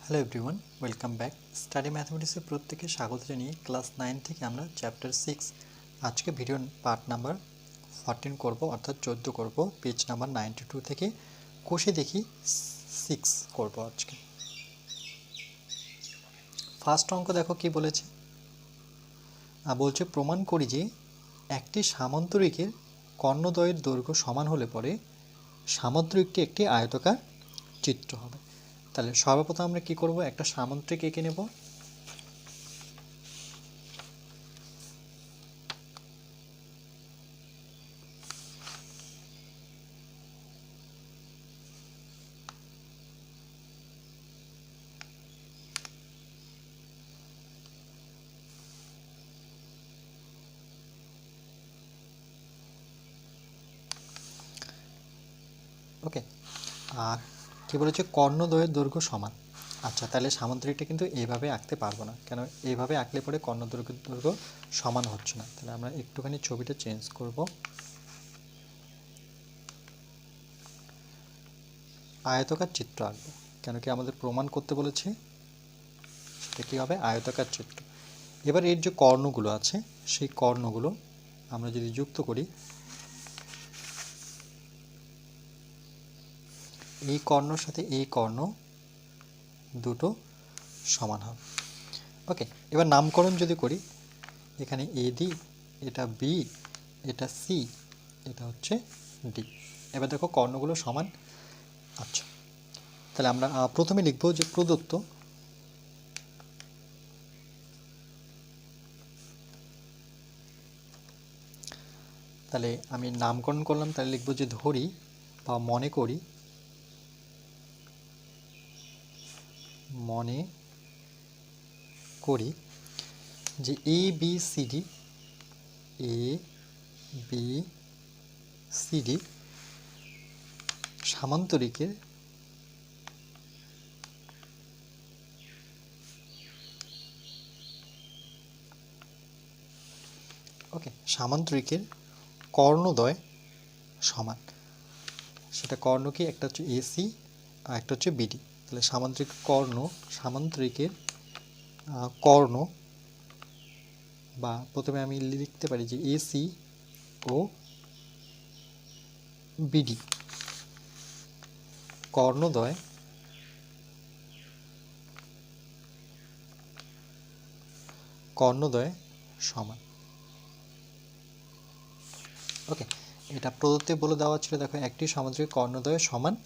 Hello everyone, welcome back. Study ম্যাথমেটিক্সে প্রত্যেকে স্বাগত জানিয়ে ক্লাস 9 থেকে আমরা চ্যাপ্টার 6 আজকে ভিডিও পার্ট নাম্বার 14 করব, অর্থাৎ 14 করব। পেজ নাম্বার 92 থেকে কষে দেখি 6 করব আজকে। ফার্স্ট অঙ্ক দেখো কি বলেছে, বলছে প্রমাণ করি যে একটি সামান্তরিকের কর্ণদ্বয়ের দৈর্ঘ্য সমান হলে পরে সামান্তরিকটি একটি আয়তাকার চিত্র হবে। তাহলে সর্বপ্রথম আমরা কি করব, একটা সামান্তরিক এঁকে নেব। ওকে, আর কি বলেছে, কর্ণদ্বয়ের দৈর্ঘ্য সমান। আচ্ছা, তাহলে সামান্তরিকটা কিন্তু এইভাবে আঁকতে পারবো না, কেন এইভাবে আঁকলে পরে কর্ণদৈর্ঘ্যের দৈর্ঘ্য সমান হচ্ছে না। তাহলে আমরা একটুখানি ছবিটা চেঞ্জ করব, আয়তাকার চিত্র আঁকবো। কেন কি আমাদের প্রমাণ করতে বলেছে, সেটা কী হবে, আয়তাকার চিত্র। এবার এর যে কর্ণগুলো আছে সেই কর্ণগুলো আমরা যদি যুক্ত করি, এই কর্ণর সাথে এই কর্ণ দুটো সমান হবে। ওকে, এবার নামকরণ যদি করি, এখানে এ ডি, এটা বি, এটা সি, এটা হচ্ছে ডি। এবার দেখো কর্ণগুলো সমান। আচ্ছা, তাহলে আমরা প্রথমে লিখব যে প্রদত্ত, তাহলে আমি নামকরণ করলাম, তাহলে লিখব যে ধরি বা মনে করি, মনে করি যে A B C D, A B C D সামান্তরিকের সামান্তরিকের কর্ণদ্বয় সমান। সেটা কর্ণ কি, একটা হচ্ছে এসি আর একটা হচ্ছে বিডি। তাহলে সামান্তরিকের কর্ণ, বা প্রথমে আমি লিখতে পারি যে এসি ও বিডি কর্ণদ্বয় সমান। ওকে, এটা প্রদত্তে বলে দেওয়া ছিল, দেখো একটি সামান্তরিক কর্ণদ্বয় সমান।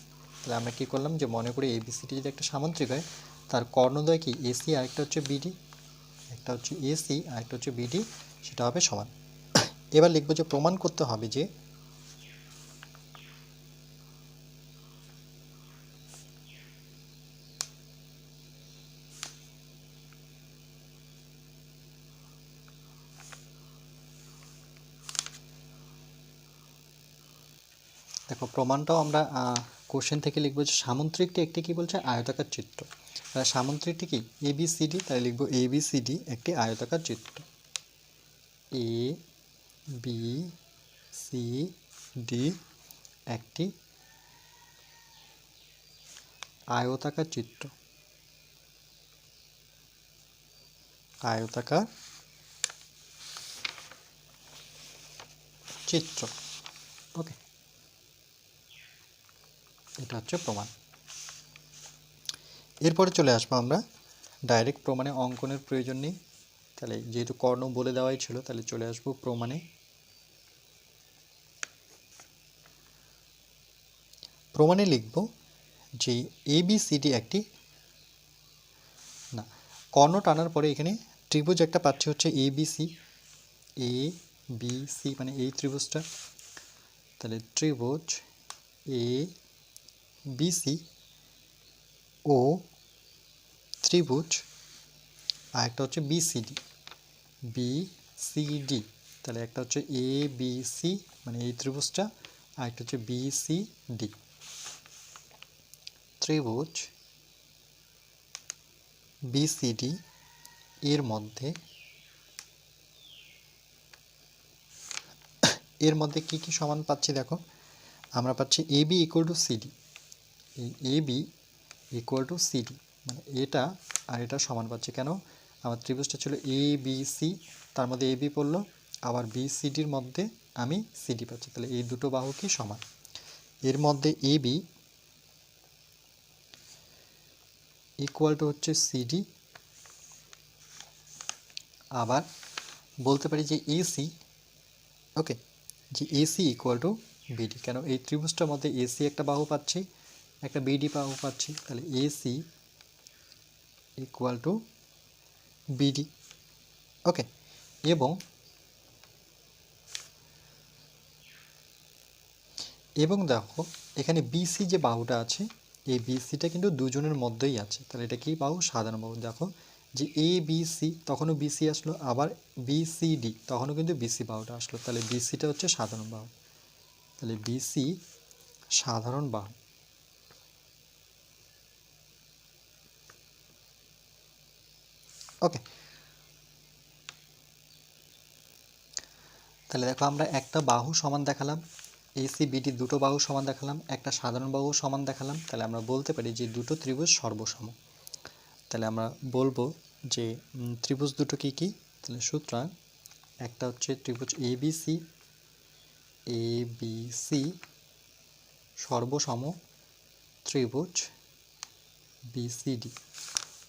তাহলে আমরা কি করলাম, যে মনে করি এবিসিটি যদি একটা সামান্তরিক হয়, তার কর্ণদ্বয় কি এসি আর একটা হচ্ছে বিডি, একটা হচ্ছে এসি আর একটা হচ্ছে বিডি, সেটা হবে সমান। এবার লিখবো যে প্রমাণ করতে হবে যে দেখো প্রমাণটাও আমরা কোশ্চেন থেকে লিখবো যে সামান্তরিকটি একটি কি বলছে, আয়তাকার চিত্র। তাহলে সামান্তরিকটি কি এবিসিডি, তাহলে লিখবো এবিসিডি একটি আয়তাকার চিত্র। এ বি সি ডি একটি আয়তাকার চিত্র, আয়তাকার চিত্র। ওকে, এটা হচ্ছে প্রমাণ। এরপরে চলে আসবো আমরা ডাইরেক্ট প্রমাণে, অঙ্কনের প্রয়োজন নেই। তাহলে যেহেতু কর্ণ বলে দেওয়াই ছিল, তাহলে চলে আসবো প্রমাণে। প্রমাণে লিখব যে এবিসিডি একটি, না, কর্ণ টানার পরে এখানে ত্রিভুজ একটা পাচ্ছি হচ্ছে এবিসি, এ বি সি মানে এই ত্রিভুজটা। তাহলে ত্রিভুজ এ বিসি ও ত্রিভুজ আর একটা হচ্ছে বিসিডি, বিসিডি। তাহলে একটা হচ্ছে এ বি সি মানে এই ত্রিভুজটা, আর একটা হচ্ছে বিসিডি। ত্রিভুজ বিসিডি এর মধ্যে কি কি সমান পাচ্ছি, দেখো আমরা পাচ্ছি এবি ইকুয়াল টু সিডি, এই এবি ইকুয়াল টু সিডি মানে এটা আর এটা সমান পাচ্ছি। কেন? আমার ত্রিভুজটা ছিল এ বি সি, তার মধ্যে এ বি পড়লো, আবার বি সি ডির মধ্যে আমি সিডি পাচ্ছি। তাহলে এই দুটো বাহু কি সমান। এর মধ্যে এ বি ইকুয়াল টু হচ্ছে সিডি, আবার বলতে পারি যে এসি, ওকে, যে এসি ইকুয়াল টু বিডি। কেন? এই ত্রিভুজটার মধ্যে এসি একটা বাহু পাচ্ছি, একটা বিডি বাহু পাচ্ছি, তাহলে এসি ইকুয়াল টু বিডি। ওকে, এবং দেখো এখানে বিসি যে বাহুটা আছে, এই বিসিটা কিন্তু দুজনের মধ্যেই আছে। তাহলে এটা কি বাহু? সাধারণ বাহু। দেখো যে এ বিসি তখনও বিসি আসলো, আবার বিসিডি তখনও কিন্তু বিসি বাহুটা আসলো। তাহলে বিসিটা হচ্ছে সাধারণ বাহু। তাহলে বিসি সাধারণ বাহু। ওকে, তাহলে দেখো আমরা একটা বাহু সমান দেখালাম, এসি বিডি দুটো বাহু সমান দেখালাম, একটা সাধারণ বাহু সমান দেখালাম। তাহলে আমরা বলতে পারি যে দুটো ত্রিভুজ সর্বসম। তাহলে আমরা বলবো যে ত্রিভুজ দুটো কি কি। তাহলে সুতরাং একটা হচ্ছে ত্রিভুজ এবিসি, এবিসি সর্বসম ত্রিভুজ বিসিডি।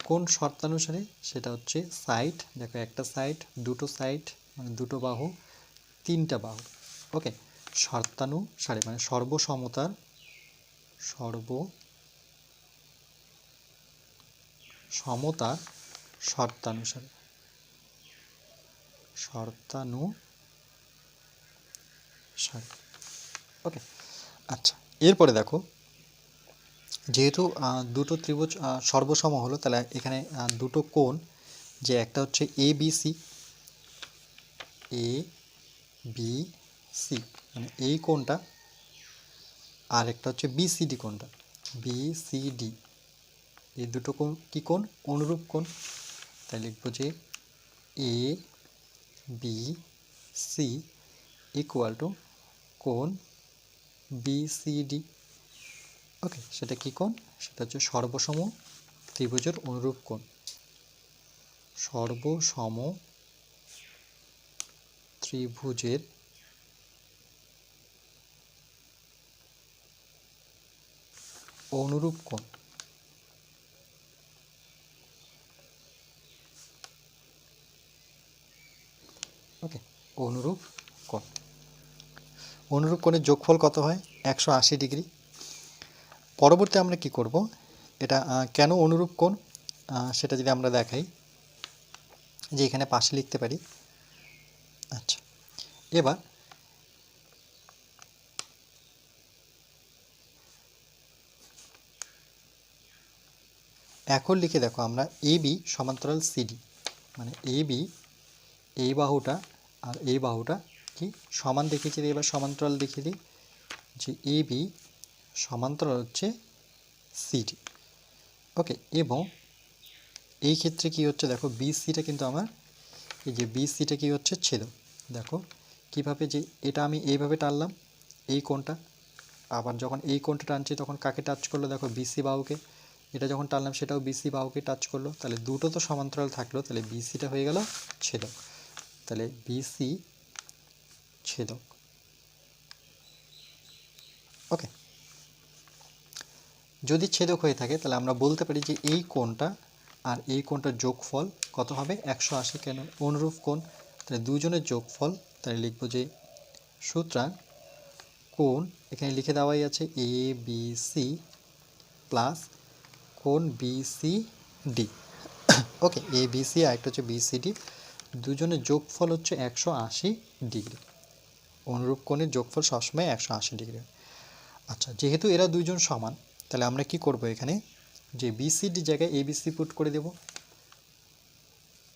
কোন শর্তানুসারে? সেটা হচ্ছে সাইড, দেখো একটা সাইড, দুটো সাইড মানে দুটো বাহু, তিনটা বাহু। ওকে, শর্তানুসারে মানে সর্বসমতার শর্তানুসারে ওকে। আচ্ছা, এরপরে দেখো যেহেতু দুটো ত্রিভুজ সর্বসম হলো, তাহলে এখানে দুটো কোণ, যে একটা হচ্ছে এ বি সি, মানে এই কোণটা, আর একটা হচ্ছে বিসিডি কোণটা, বিসিডি। এই দুটো কোণ কি কোণ? অনুরূপ কোণ। তাই লিখবো যে A B C equal to কোণ বিসিডি। ওকে, সেটা কি কোণ? সেটা হচ্ছে সর্বসম ত্রিভুজের অনুরূপ কোণ। সর্বসম ত্রিভুজের অনুরূপ কোণ। ওকে, অনুরূপ কোণ। অনুরূপ কোণের যোগফল কত হয়? 180 ডিগ্রি। পরবর্তী আমরা কি করব, এটা কেন অনুরূপ কোণ সেটা যদি আমরা দেখাই, যে এখানে পাশে লিখতে পারি। আচ্ছা, এবার এখন লিখে দেখো আমরা এবি সমান্তরাল সিডি, মানে এবি এই বাহুটা আর এই বাহুটা কি সমান দেখিয়েছি। এবার সমান্তরাল দেখিয়ে দিই যে এবি সমান্তরাল হচ্ছে সিডি। ওকে, এবং এই ক্ষেত্রে কি হচ্ছে দেখো বিসিটা কিন্তু আমার, এই যে বিসিটা কি হচ্ছে ছেদক। দেখো কিভাবে, যে এটা আমি এইভাবে টানলাম এই কোণটা, আবার যখন এই কোণটা টানছি তখন কাকে টাচ করলো? দেখো বিসি বাহুকে। এটা যখন টানলাম সেটাও বিসি বাহুকে টাচ করলো। তাহলে দুটো তো সমান্তরাল থাকলো, তাহলে বিসিটা হয়ে গেল ছেদক। তাহলে বিসি ছেদক। ওকে, যদি ছেদক হয়ে থাকে তাহলে আমরা বলতে পারি যে এই কোণটা আর এই কোণটার যোগফল কত হবে? 180। কেন? অনুরূপ কোণ। তাহলে দুজনের যোগফল, তাহলে লিখবো যে সুতরাং কোণ, এখানে লিখে দেওয়াই আছে এ বি সি প্লাস কোণ বিসিডি। ওকে, এ বি সি আর একটা হচ্ছে বিসিডি, দুজনের যোগফল হচ্ছে 180 ডিগ্রি। অনুরূপ কোণের যোগফল সবসময় 180 ডিগ্রি। আচ্ছা, যেহেতু এরা দুইজন সমান, তাহলে আমরা কি করব, এখানে যে বিসিডি জায়গায় এবিসি পুট করে দেব।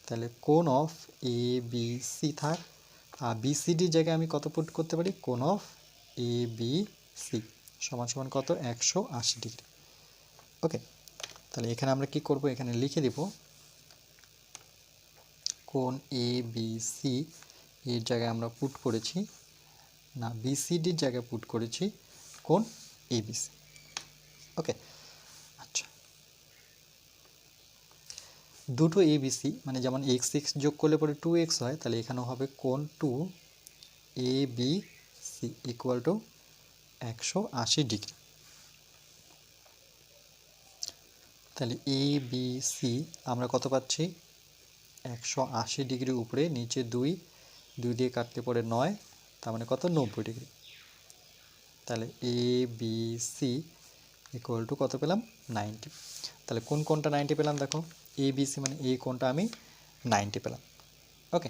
তাহলে কোণ অফ এ বি সি থাক, আর বিসিডির জায়গায় আমি কত পুট করতে পারি? কোণ অফ এ বি সি সমান সমান কত? 180 ডিগ্রি। ওকে, তাহলে এখানে আমরা কি করব, এখানে লিখে দেব কোণ এ বি সি এর জায়গায় আমরা পুট করেছি, না বিসিডির জায়গায় পুট করেছি কোণ এবিসি। ওকে, আচ্ছা, দুটো এবিসি মানে যেমন এক্স এক্স যোগ করলে পরে 2x হয়, তাহলে এখানেও হবে কোণ 2ABC ইকুয়াল টু 180 ডিগ্রি। তাহলে ABC আমরা কত পাচ্ছি, 180 ডিগ্রি উপরে, নিচে 2 দিয়ে কাটতে পড়ে 9, তার মানে কত, 90 ডিগ্রি। তাহলে ABC ইকুয়াল টু কত পেলাম, 90। তাহলে কোন কোণটা 90 পেলাম, দেখো ABC মানে এই কোণটা আমি 90 পেলাম। ওকে,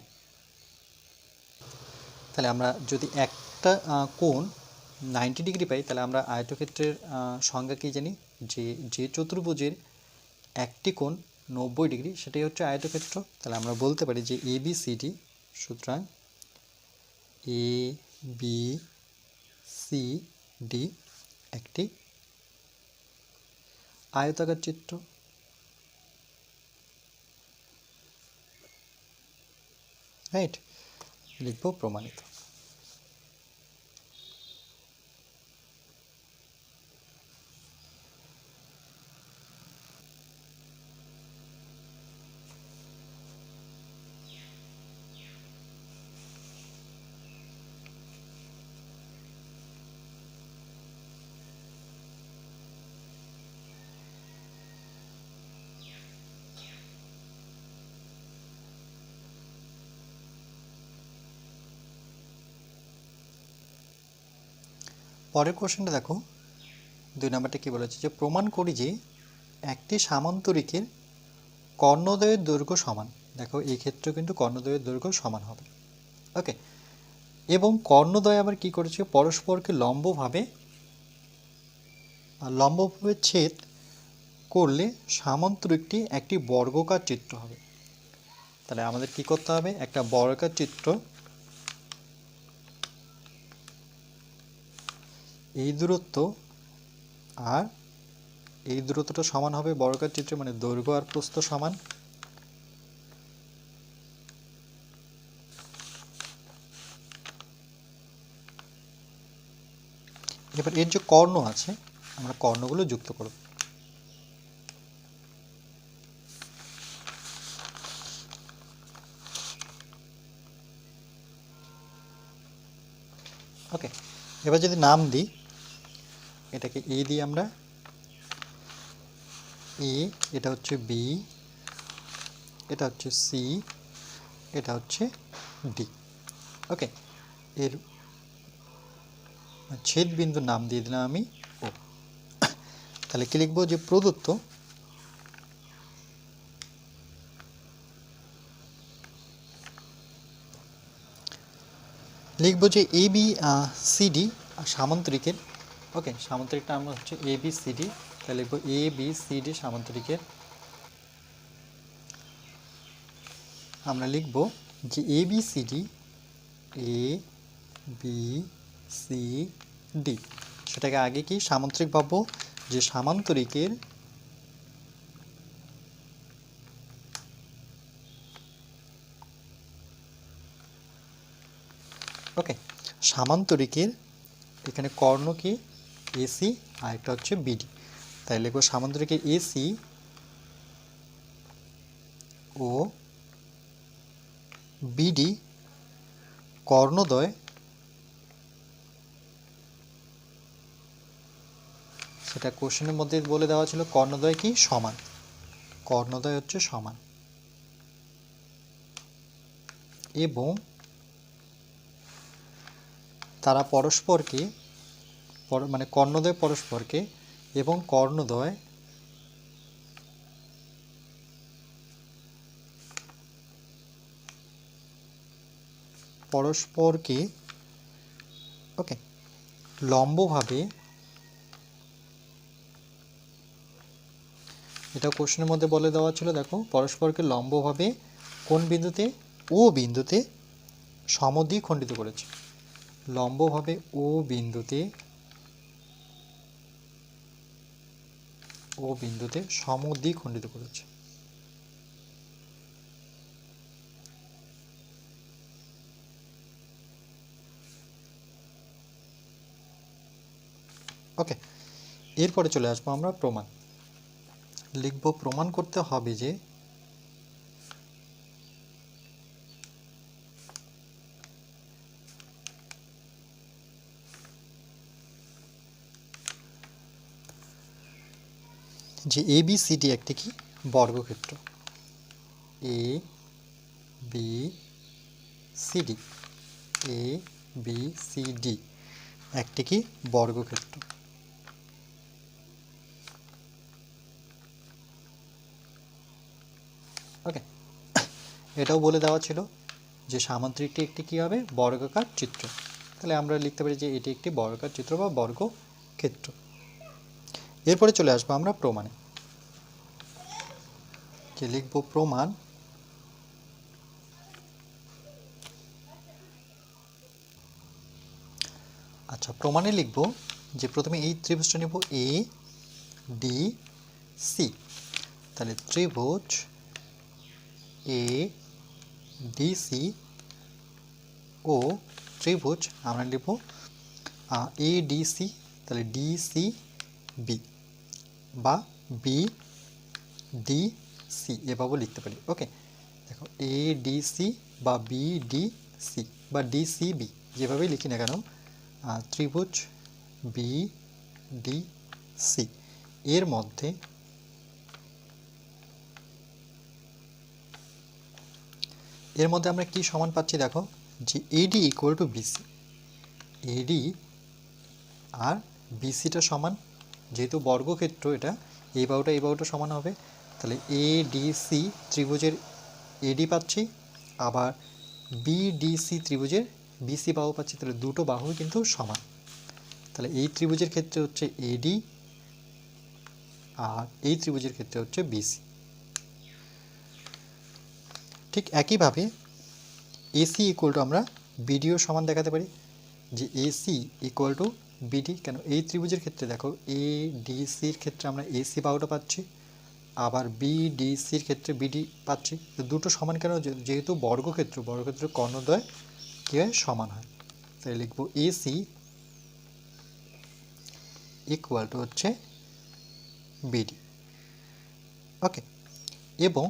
তাহলে আমরা যদি একটা কোণ 90 ডিগ্রি পাই, তাহলে আমরা আয়তক্ষেত্রের সংজ্ঞা কী জানি, যে চতুর্ভুজের একটি কোণ 90 ডিগ্রি সেটাই হচ্ছে আয়তক্ষেত্র। তাহলে আমরা বলতে পারি যে ABCD, সুতরাং ABCD একটি আয়তাকার চিত্র। রাইট, লিখব প্রমাণিত। পরের কোশ্চেনটা দেখো, 2 নম্বরটা কি বলেছে, যে প্রমাণ করি যে একটি সামান্তরিকের কর্ণদ্বয়ের দৈর্ঘ্য সমান। দেখো এই ক্ষেত্রে কিন্তু কর্ণদ্বয়ের দৈর্ঘ্য সমান হবে। ওকে, এবং কর্ণদ্বয় আবার কি করেছে, পরস্পরকে লম্বভাবে ছেদ করলে সামান্তরিকটি একটি বর্গাকার চিত্র হবে। তাহলে আমাদের কি করতে হবে, একটা বর্গাকার চিত্র, এই দূরত্ব আর এই দূরত্বটা সমান হবে বর্গাকার চিত্রে, মানে দৈর্ঘ্য আর প্রস্থ সমান। এবার এর যে কর্ণ আছে, আমরা কর্ণগুলো যুক্ত করব। ওকে, এবার যদি নাম দিই, এটাকে এ দিই আমরা, এ, এটা হচ্ছে বি, এটা হচ্ছে সি, এটা হচ্ছে ডি। ওকে, এর ছেদ বিন্দুর নাম দিয়ে দিলাম আমি ও। তাহলে কি লিখবো, যে প্রদত্ত লিখবো যে এবি সিডি সামান্তরিকের। ওকে, সামান্তরিকটা আমরা হচ্ছে ABCD, তাহলে লিখবো ABCD সামান্তরিকের। আমরা লিখব যে ABCD ABCD, সেটাকে আগে কি সামান্তরিক ভাববো, যে সামান্তরিকের ওকে, সামান্তরিকের এখানে কর্ণ কি AC আর একটা হচ্ছে BD, তাই লিখবো সামান্তরিকের AC ও BD কর্ণদ্বয়, সেটা কোশ্চেনের মধ্যে বলে দেওয়া ছিল, কর্ণদ্বয় কি সমান, কর্ণদ্বয় হচ্ছে সমান, এবং তারা পরস্পরকে মানে কর্ণদ্বয় পরস্পরকে, এবং কর্ণদ্বয় পরস্পরকে ওকে লম্বভাবে, এটা কোশ্চেনের মধ্যে বলে দেওয়া ছিল, দেখো পরস্পরকে লম্বভাবে কোন বিন্দুতে, ও বিন্দুতে সমদ্বিখণ্ডিত করেছে, লম্বভাবে ও বিন্দুতে সমদ্বিখণ্ডিত করেছে। ওকে, এরপরে চলে আসবো আমরা প্রমাণ। লিখব প্রমাণ করতে হবে যে যে এ বি সি ডি একটি কি বর্গক্ষেত্র, এ B C D, A B C D একটি কি বর্গক্ষেত্র। ওকে, এটাও বলে দেওয়া ছিল যে সামান্তরিকটি একটি কী হবে বর্গাকার চিত্র। তাহলে আমরা লিখতে পারি যে এটি একটি বর্গাকার চিত্র বা বর্গক্ষেত্র। এরপরে চলে আসবো আমরা প্রমাণে। যে লিখব প্রমাণ, আচ্ছা প্রমাণে লিখব যে প্রথমে এই ত্রিভুজটা নেব এ ডি সি। তাহলে ত্রিভুজ এ ডি সি ও ত্রিভুজ আমরা লিখব এ ডি সি, তাহলে ডি সি বি বা বি ডি সি এভাবেও লিখতে পারি। ওকে, দেখো এ ডি সি বা বি ডি সি বা ডি সি বি যেভাবেই লিখি না কেন, ত্রিভুজ বি ডি সি এর মধ্যে আমরা কি সমান পাচ্ছি, দেখো যে এডি ইকুয়াল টু বিসি, এডি আর বিসিটা সমান, যেহেতু বর্গক্ষেত্র এটা এই বাহুটা সমান হবে, তাহলে এ ডি সি ত্রিভুজের এডি পাচ্ছি, আবার বি ডি সি ত্রিভুজের বিসি বাহু পাচ্ছি, তাহলে দুটো বাহুই কিন্তু সমান। তাহলে এই ত্রিভুজের ক্ষেত্রে হচ্ছে এডি আর এই ত্রিভুজের ক্ষেত্রে হচ্ছে বিসি। ঠিক একইভাবে এসি ইকুয়াল টু আমরা বিডিও সমান দেখাতে পারি, যে এসি ইকুয়াল টু বিডি। কেন, এই ত্রিভুজের ক্ষেত্রে দেখো এ ডি সির ক্ষেত্রে আমরা এসি বাহুটা পাচ্ছি, আবার বি ডি সির ক্ষেত্রে বিডি পাচ্ছি। দুটো সমান কেন, যেহেতু বর্গক্ষেত্র কর্ণদ্বয় কী হয় সমান হয়। তাই লিখব এসি ইকুয়াল টু হচ্ছে বিডি। ওকে, এবং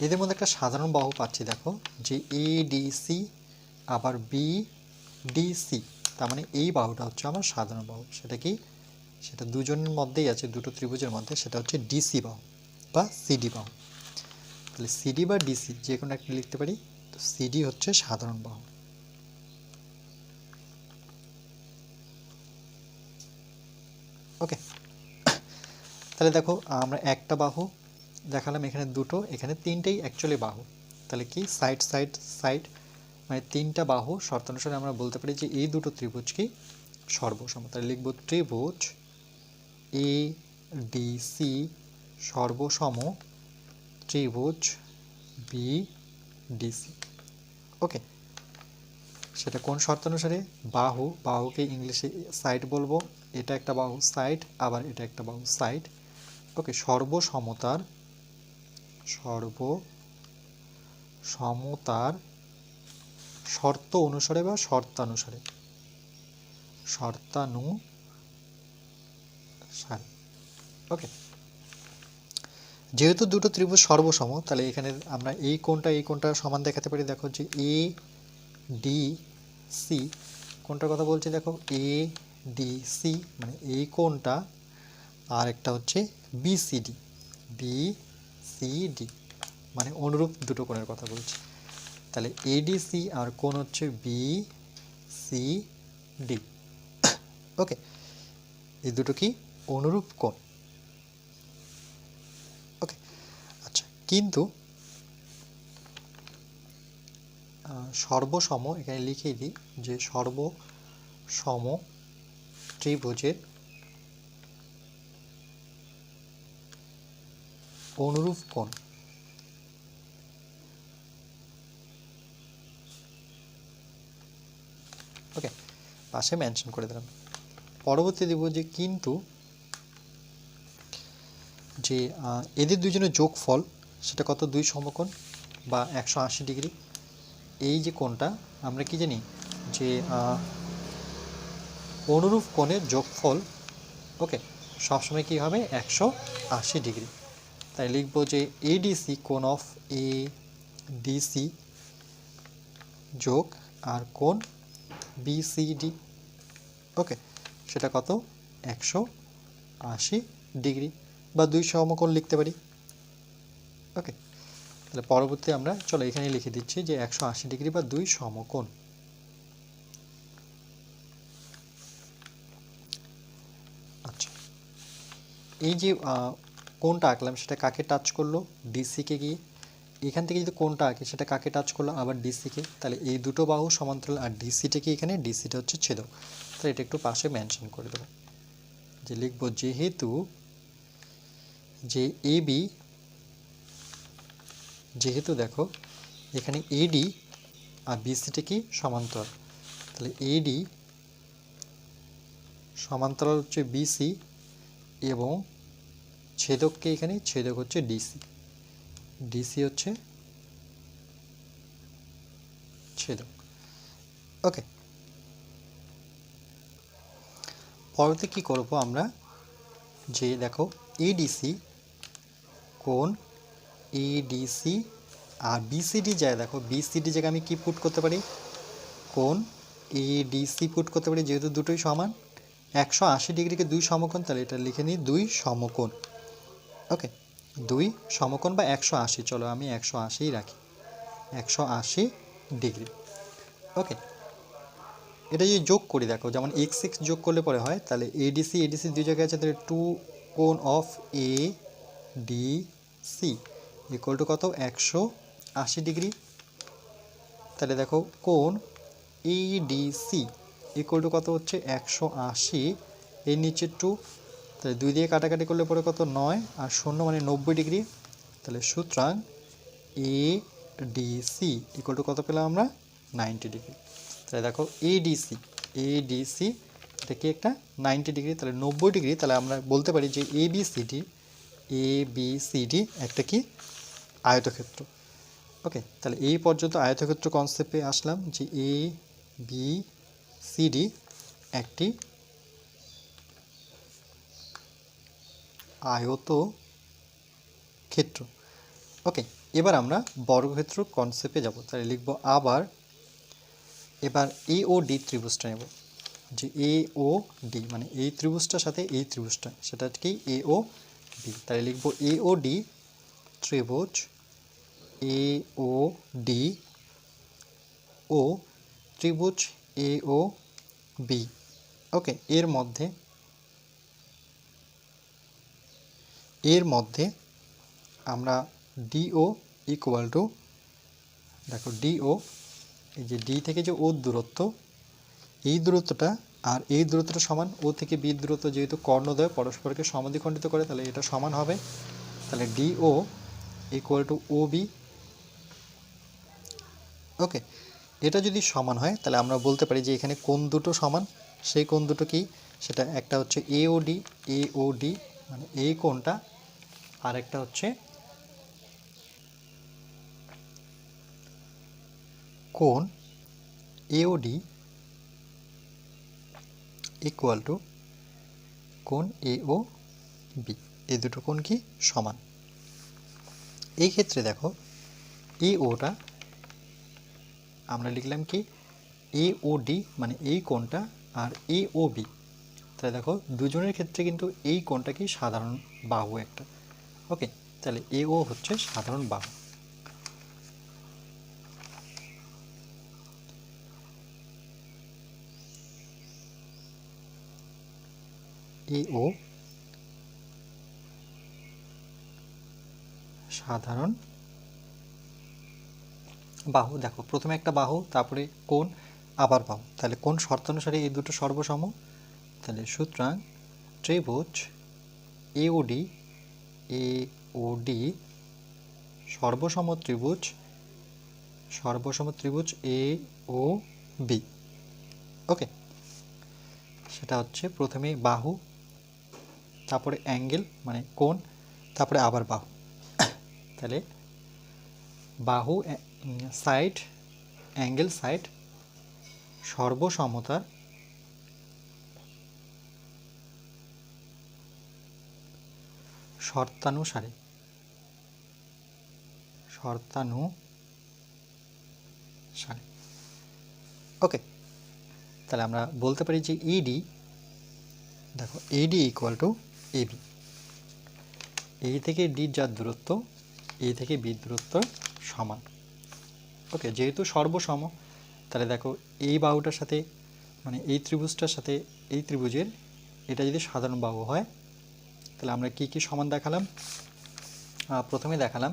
এদের মধ্যে একটা সাধারণ বাহু পাচ্ছি, দেখো যে এ ডি সি আবার বি ডি সি, তার মানে এই বাহুটা হচ্ছে আমার সাধারণ বাহু। সেটা কি, সেটা দুজনের মধ্যেই আছে, দুটো ত্রিভুজের মধ্যে, সেটা হচ্ছে ডিসি বাহু বা সিডি বাহু। তাহলে সিডি বা ডিসি যে কোনো একটা লিখতে পারি, তো সিডি হচ্ছে সাধারণ বাহু। ওকে, তাহলে দেখো আমরা একটা বাহু দেখালাম, এখানে দুটো, এখানে তিনটেই অ্যাকচুয়ালি বাহু। তাহলে কি সাইড সাইড সাইড মানে তিনটা বাহু শর্তানুসারে আমরা বলতে পারি যে এই দুটো ত্রিভুজ কি সর্বসম। তাহলে লিখব ত্রিভুজ এ ডি সি সর্বসম ত্রিভুজ বি ডি সি। ওকে, সেটা কোন শর্তানুসারে, বাহুকে ইংলিশে সাইড বলবো, এটা একটা বাহু সাইড, আবার এটা একটা বাহু সাইড। ওকে, সর্বসমতার শর্ত অনুসারে বা শর্তানুসারে ওকে, যেহেতু দুটো ত্রিভুজ সর্বসম, তাহলে এখানে আমরা এই কোণটা সমান দেখাতে পারি। দেখো যে এ ডি সি কোণটার কথা বলছি, দেখো এ ডি সি মানে এই কোণটা, আর একটা হচ্ছে বিসিডি, বিসিডি মানে অনুরূপ দুটো কোণের কথা বলছি। তাহলে এডিসি আর কোণ হচ্ছে বিসিডি। ওকে, এই দুটো কি অনুরূপ কোণ। ওকে, আচ্ছা, কিন্তু সর্বসম এখানে লিখে দিই যে সর্বসম ত্রিভুজের অনুরূপ কোণ। ওকে, পাশে মেনশন করে দিলাম। পরবর্তী দেব যে কিন্তু যে এদের দুজনের যোগফল সেটা কত, দুই সমকোণ বা 180 ডিগ্রি। এই যে কোণটা আমরা কি জানি যে অনুরূপ কোণের যোগফল ওকে সবসময় কী হবে 180 ডিগ্রি। তাই লিখব যে এডিসি কোণ অফ এ ডিসি যোগ আর কোণ বিসিডি। ওকে, সেটা কত 180 ডিগ্রি বা 2 সমকোণ লিখতে পারি। ওকে, তাহলে পরবর্তী আমরা চলো এখানে লিখে দিচ্ছি যে 180 ডিগ্রি বা 2 সমকোণ। আচ্ছা, এই যে কোণটা আঁকলাম সেটা কাকে টাচ করলো? ডিসিকে গিয়ে। এখান থেকে যদি কোণটা আঁকে সেটা কাকে টাচ করলো? আবার ডিসিকে। তাহলে এই দুটো বাহু সমান্তরাল, আর ডিসিটা কি এখানে? ডিসিটা হচ্ছে ছেদক। তাহলে এটা একটু পাশে মেনশন করে দেবো, যে লিখবো যেহেতু দেখো এখানে এডি আর বিসিটা কি সমান্তরাল, তাহলে এডি সমান্তরাল হচ্ছে বিসি এবং ছেদককে এখানে ছেদক হচ্ছে ডিসি হচ্ছে ছেদক। ওকে, পরবর্তী কি করব আমরা, যে দেখো এডিসি কোণ এডিসি আর বিসিডি যায়, দেখো বিসিডি জায়গায় আমি কি পুট করতে পারি? কোণ এডিসি পুট করতে পারি, যেহেতু দুটোই সমান। 180 ডিগ্রিকে 2 সমকোণ, তাহলে এটা লিখে নিই 2 সমকোণ। ওকে, 2 সমকোণ বা 180, চলো আমি 180 রাখি, 180 ডিগ্রি। ওকে, এটা যদি যোগ করি দেখো, যেমন x যোগ করলে পরে হয়, তাহলে এডিসি দুই জায়গায় আছে, তাহলে 2 কোণ of A D C equal to কত? 180 ডিগ্রি। তাহলে দেখো কোণ এডিসি ইকুয়াল টু কত হচ্ছে? 180, এর নিচে 2, তাহলে 2 দিয়ে কাটাকাটি করলে পরে কত? 9 আর 0 মানে 90 ডিগ্রি। তাহলে সুতরাং এডিসি ইকুয়াল টু কত পেলাম আমরা? 90 ডিগ্রি। তাহলে দেখো এডিসি এটা কি একটা 90 ডিগ্রি, তাহলে 90 ডিগ্রি। তাহলে আমরা বলতে পারি যে এবিসিডি একটা কি আয়তক্ষেত্র। ওকে, তাহলে এই পর্যন্ত আয়তক্ষেত্র কনসেপ্টে আসলাম, যে এ বি সি ডি একটি আয়তক্ষেত্র। ওকে, এবার আমরা বর্গক্ষেত্র কনসেপ্টে যাব, তাহলে লিখব আবার এবার এ ও ডি ত্রিভুজটা নেব, যে এ ও ডি মানে এই ত্রিভুজটার সাথে এই ত্রিভুজটা, সেটা কি? এ ও ডি। তাহলে লিখব এ ও ডি ত্রিভুজ, এ ও ডি ও ত্রিভুজ এ ও বি। ওকে, এর মধ্যে আমরা ডিও ইকুয়াল টু, দেখো ডিও, এই যে ডি থেকে যে ও দূরত্ব, এই দূরত্বটা আর এই দূরত্বটা সমান। ও থেকে বি দূরত্ব যেহেতু কর্ণদ্বয় পরস্পরকে সমাদ্বিখণ্ডিত করে, তাহলে এটা সমান হবে। তাহলে DO equal to O B. Okay, এটা যদি সমান হয় তাহলে আমরা বলতে পারি যে এখানে কোণ দুটো সমান। সেই কোণ দুটো কি? সেটা একটা হচ্ছে এওডি মানে এই কোণটা, আর একটা হচ্ছে কোণ এওডি ইকুয়াল টু কোণ এও বি। এই দুটো কোণ কি? সমান। এই ক্ষেত্রে দেখো এওটা আমরা লিখলাম কি? এওডি মানে এই কোণটা, আর এওবি, তাহলে দেখো দুজনের ক্ষেত্রে কিন্তু এই কোণটা কি? সাধারণ বাহু একটা। ওকে, তাহলে এও হচ্ছে সাধারণ বাহু। এও সাধারণ বাহু। দেখো প্রথমে একটা বাহু, তারপরে কোণ, আবার বাহু, তাহলে কোণ শর্তানুসারে এই দুটো সর্বসম। তাহলে সুতরাং ত্রিভুজ এওডি সর্বসম ত্রিভুজ এ ও বি। ওকে, সেটা হচ্ছে প্রথমে বাহু, তারপরে অ্যাঙ্গেল মানে কোণ, তারপরে আবার বাহু। তাহলে বাহু, সাইড, অ্যাঙ্গেল, সাইড, সর্বসমতার শর্তানুসারে ওকে, তাহলে আমরা বলতে পারি যে ইডি, দেখো এডি ইকুয়াল টু এবি। এই থেকে ডি যার দূরত্ব এই থেকে বি দূরত্ব সমান। ওকে, যেহেতু সর্বসম তাহলে দেখো এই বাহুটার সাথে মানে এই ত্রিভুজটার সাথে এই ত্রিভুজের এটা যদি সাধারণ বাহু হয় তাহলে আমরা কি কি সমান দেখালাম? প্রথমে দেখালাম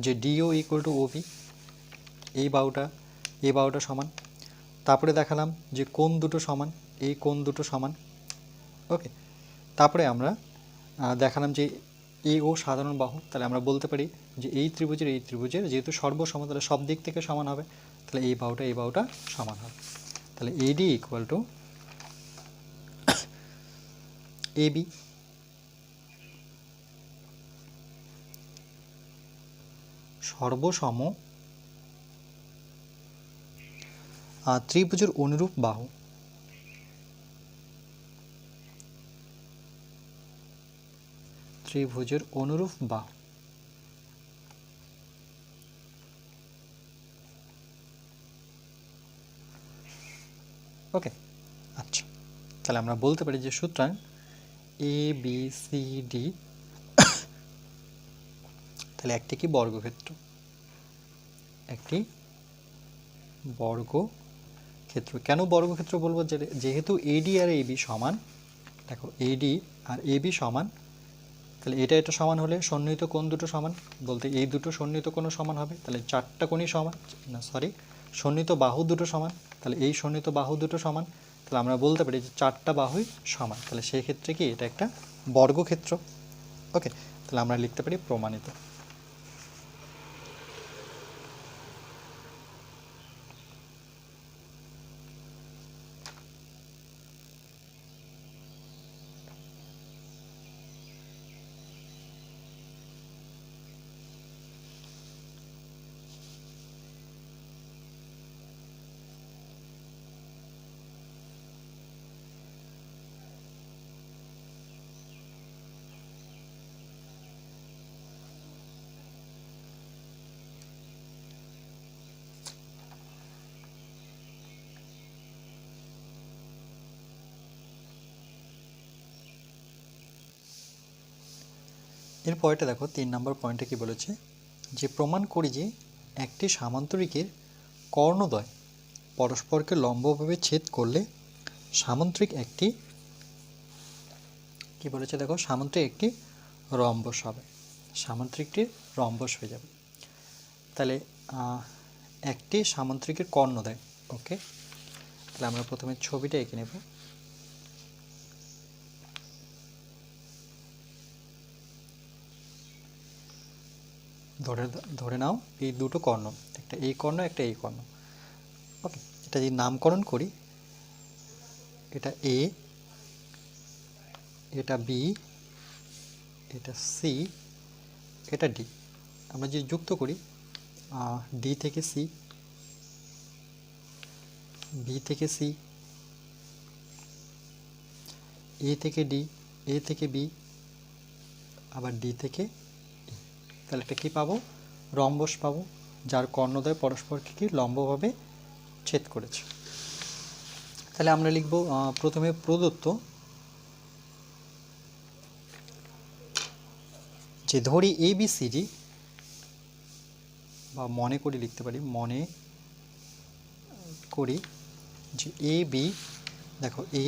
যে ডিও ইকুয়াল টু ওবি, এই বাহুটা সমান। তারপরে দেখালাম যে কোণ দুটো সমান, এই কোণ দুটো সমান। ওকে, তারপরে আমরা দেখালাম যে এ ও সাধারণ বাহু, তাহলে আমরা বলতে পারি যে এই ত্রিভুজের যেহেতু সর্বসম তাহলে সব দিক থেকে সমান হবে, তাহলে এই বাহুটা সমান হবে। তাহলে এডি ইকুয়াল টু এবি। সর্বসম ত্রিভুজের অনুরূপ বাহু। ত্রিভুজের অনুরূপ বাহু। ওকে, আচ্ছা, তাহলে আমরা বলতে পারি যে সুতরাং এ বি সি ডি তাহলে একটি কি বর্গক্ষেত্র, একটি বর্গক্ষেত্র। কেন বর্গক্ষেত্র বলবো? যেহেতু এডি আর এবি সমান, দেখো এডি আর এবি সমান, তাহলে এটা সমান হলে সন্নিহিত কোণ দুটো সমান, বলতে এই দুটো সন্নিহিত কোণ সমান হবে, তাহলে চারটা কোণই সমান, না সরি সন্নিহিত বাহু দুটো সমান, তাহলে এই সন্নিহিত বাহু দুটো সমান, তাহলে আমরা বলতে পারি যে চারটা বাহুই সমান, তাহলে সেই ক্ষেত্রে কি এটা একটা বর্গক্ষেত্র। ওকে, তাহলে আমরা লিখতে পারি প্রমাণিত। এর পরেটা দেখো 3 নম্বর পয়েন্টে কি বলেছে, যে প্রমাণ করি যে একটি সামান্তরিকের কর্ণদ্বয় পরস্পরকে লম্বভাবে ছেদ করলে সামান্তরিক একটি কি বলেছে, দেখো সামান্তরিক একটি রম্বস হবে, সামান্তরিকটি রম্বস হয়ে যাবে। তাহলে একটি সামান্তরিকের কর্ণদ্বয়। ওকে, তাহলে আমরা প্রথমে ছবিটা এঁকে নেব। ধরে নাও এই দুটো কর্ণ, একটা এই কর্ণ একটা এই কর্ণ। ওকে, এটা যদি নামকরণ করি, এটা এ, এটা বি, এটা সি, এটা ডি। আমরা যদি যুক্ত করি ডি থেকে সি, বি থেকে সি, এ থেকে ডি, এ থেকে বি, আবার ডি থেকে ই, তাহলে একটা কী পাবো, রম্বস পাবো, যার কর্ণদ্বয় পরস্পরকে কি লম্বভাবে ছেদ করেছে। তাহলে আমরা লিখব প্রথমে প্রদত্ত যে ধরি এ বি সি ডি, বা মনে করি লিখতে পারি, মনে করি যে এ বি, দেখো A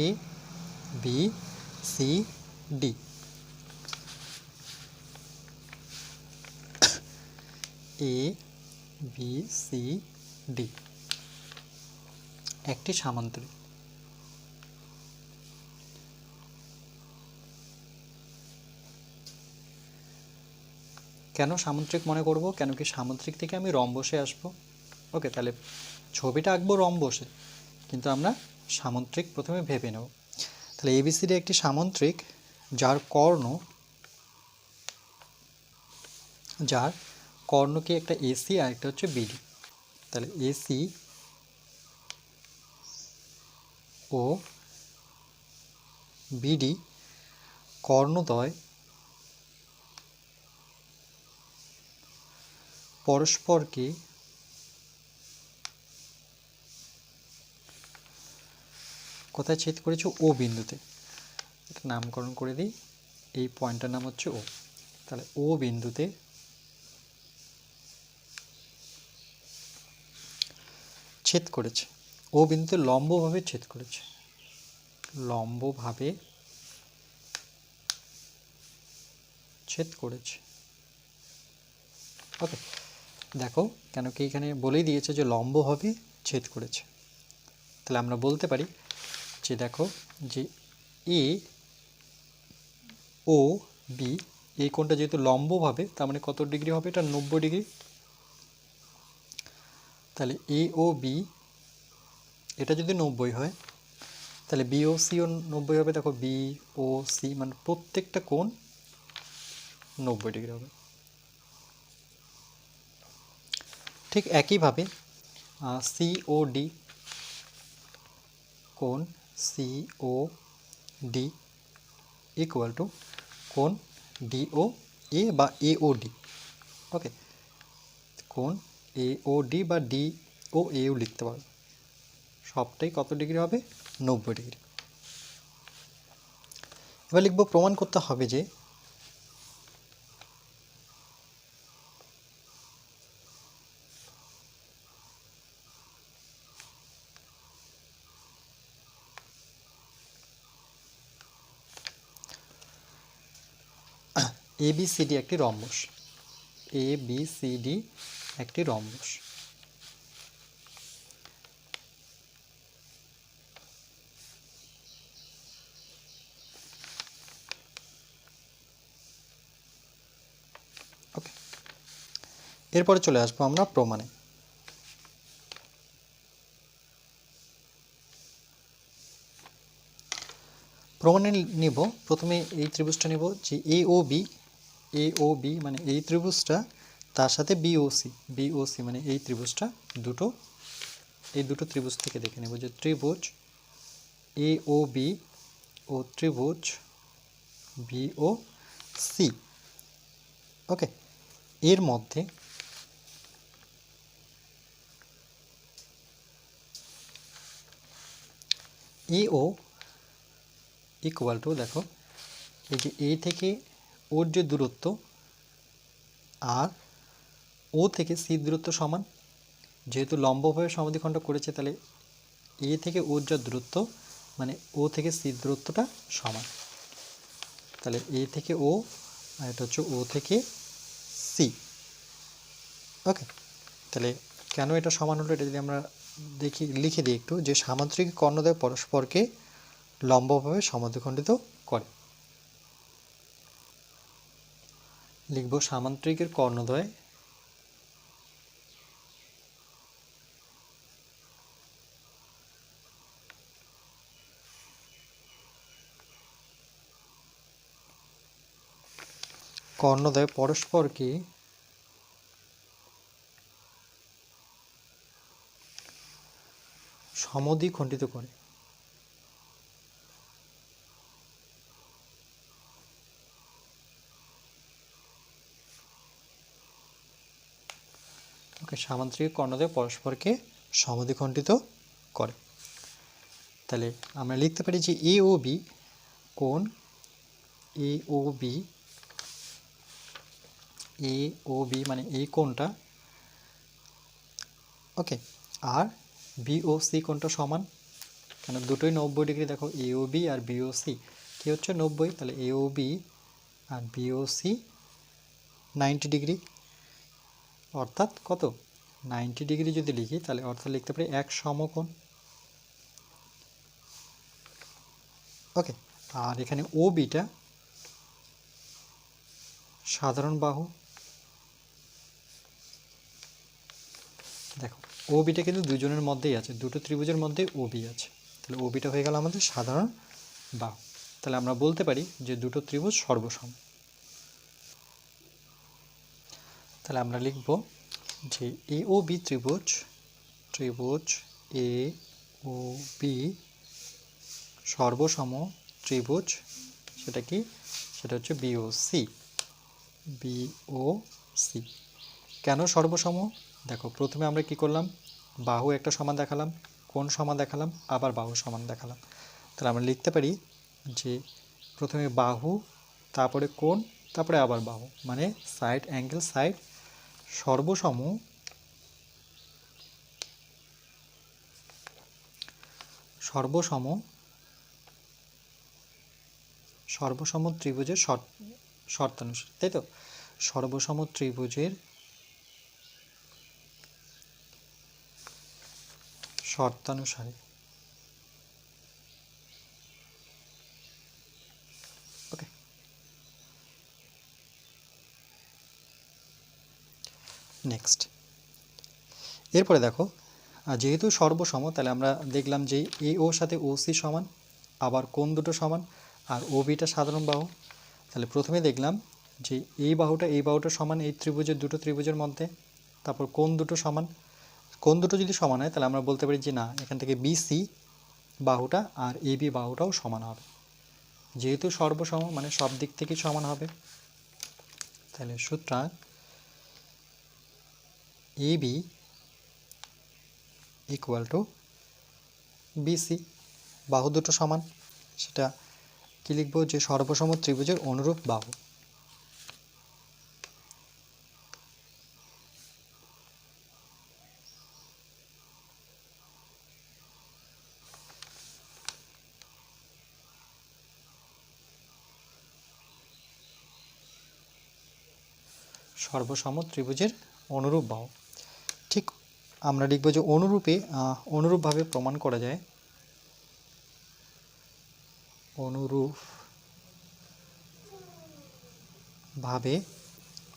B C D A B C D একটি সামান্তরিক। কেন সামান্তরিক মনে করব? কেন কি সামান্তরিক থেকে আমি রম্বসে আসব। ওকে, তাহলে ছবিটা আঁকবো রম্বসে, কিন্তু আমরা সামান্তরিক প্রথমে ভেবে নেব। তাহলে এবিসিডি একটি সামান্তরিক যার কর্ণ কি একটা এসি আর একটা হচ্ছে বিডি। তাহলে এসি ও বিডি কর্ণদ্বয় পরস্পরকে কোথায় ছেদ করেছে? ও বিন্দুতে। এটা নামকরণ করে দিই, এই পয়েন্টটার নাম হচ্ছে ও। তাহলে ও বিন্দুতে ছেদ করেছে, ও বিন্দুতে লম্বভাবে ছেদ করেছে, লম্বভাবে ছেদ করেছে। ওকে, দেখো কেন কি এখানে বলেই দিয়েছে যে লম্বভাবে ছেদ করেছে, তাহলে আমরা বলতে পারি যে দেখো যে এ ও বি, এই কোণটা যেহেতু লম্বভাবে তার মানে কত ডিগ্রি হবে, এটা 90 ডিগ্রি। তাহলে এ ও বি এটা যদি 90 হয় তাহলে বি ও সিও 90 হবে। দেখো বি ও সি মানে প্রত্যেকটা কোণ 90 ডিগ্রি হবে। ঠিক একইভাবে সি ও ডি, কোণ সি ও ডি ইকুয়াল টু কোণ ডি ও এ বা এ ও ডি। ওকে, কোণ এ ও ডি বা ডি ও এও লিখতে পারো, সবটাই কত ডিগ্রি হবে, 90 ডিগ্রি। এবার লিখব প্রমাণ করতে হবে যে ABCD একটি রম্বস, ABCD একটি রম্বস। ওকে, এরপরে চলে আসবো আমরা প্রমাণে। প্রমাণে নিব প্রথমে এই ত্রিভুজটা নিব যে AOB মানে এই ত্রিভুজটা, তার সাথে BOC মানে এই ত্রিভুজটা, এই দুটো ত্রিভুজ থেকে দেখে নেব যে ত্রিভুজ AOB ও ত্রিভুজ BOC। ওকে, এর মধ্যে AO ইকুয়াল টু, দেখো এই যে এ থেকে ওর যে দূরত্ব আর ও থেকে সি দূরত্ব সমান, যেহেতু লম্বভাবে সমদ্বিখণ্ড করেছে তাহলে এ থেকে ওর যা দূরত্ব মানে ও থেকে সি দূরত্বটা সমান। তাহলে এ থেকে ও আর এটা হচ্ছে ও থেকে সি। ওকে, তাহলে কেন এটা সমান হলো, এটা যদি আমরা লিখে দিই একটু, যে সামান্তরিক কর্ণদ্বয় পরস্পরকে লম্বভাবে সমদ্বিখণ্ডিত করে। লিখব সামান্তরিকের কর্ণদ্বয় পরস্পরকে সমদ্বিখণ্ডিত করে। ওকে, সামান্তরিক কর্ণদ্বয় পরস্পরকে সমদ্বিখণ্ডিত করে। তাহলে আমরা লিখতে পারি যে AOB কোণ AOB মানে এই কোণটা, ওকে, আর BOC কোণটা সমান, কেন দুটোই 90 ডিগ্রি। দেখো AOB আর BOC কি হচ্ছে 90, তাহলে AOB আর BOC 90 ডিগ্রি, অর্থাৎ কত 90 ডিগ্রি যদি লিখি তাহলে অর্থাৎ লিখতে পারি এক সমকোণ। ওকে, আর এখানে OBটা সাধারণ বাহু। দেখো OBটা কিন্তু দুজনের মধ্যেই আছে, দুটো ত্রিভুজের মধ্যে OB আছে, তাহলে OBটা হয়ে গেল আমাদের সাধারণ বাহু। তাহলে আমরা বলতে পারি যে দুটো ত্রিভুজ সর্বসম। তাহলে আমরা লিখব যে AOB ত্রিভুজ AOB সর্বসম ত্রিভুজ, সেটা কি, সেটা হচ্ছে BOC। কেন সর্বসম, দেখো প্রথমে আমরা কি করলাম, বাহু একটা সমান দেখালাম, কোণ সমান দেখালাম, আবার বাহু সমান দেখালাম। তাহলে আমরা লিখতে পারি যে প্রথমে বাহু, তারপরে কোণ, তারপরে আবার বাহু, মানে সাইড অ্যাঙ্গেল সাইড সর্বসম সর্বসম সর্বসম ত্রিভুজের শর্তানুসারে, তাই তো? সর্বসম ত্রিভুজের শর্তানুসারে। ওকে, নেক্সট। এরপরে দেখো, যেহেতু সর্বসম, তাহলে আমরা দেখলাম যে এ ওর সাথে ও সি সমান, আবার কোণ দুটো সমান, আর ও বিটা সাধারণ বাহু। তাহলে প্রথমে দেখলাম যে এই বাহুটা সমান এই ত্রিভুজের, দুটো ত্রিভুজের মধ্যে। তারপর কোণ দুটো সমান, কোণ দুটো যদি সমান হয় তাহলে আমরা বলতে পারি যে না, এখান থেকে বিসি বাহুটা আর এবি বাহুটাও সমান হবে। যেহেতু সর্বসম মানে সব দিক থেকে সমান হবে, তাহলে সুতরাং এবি ইকুয়াল টু বিসি, বাহু দুটো সমান, সেটা কি লিখবো, যে সর্বসম ত্রিভুজের অনুরূপ বাহু। সর্বসম ত্রিভুজের অনুরূপ বাহু। ঠিক আমরা লিখবো যে অনুরূপভাবে প্রমাণ করা যায়, অনুরূপভাবে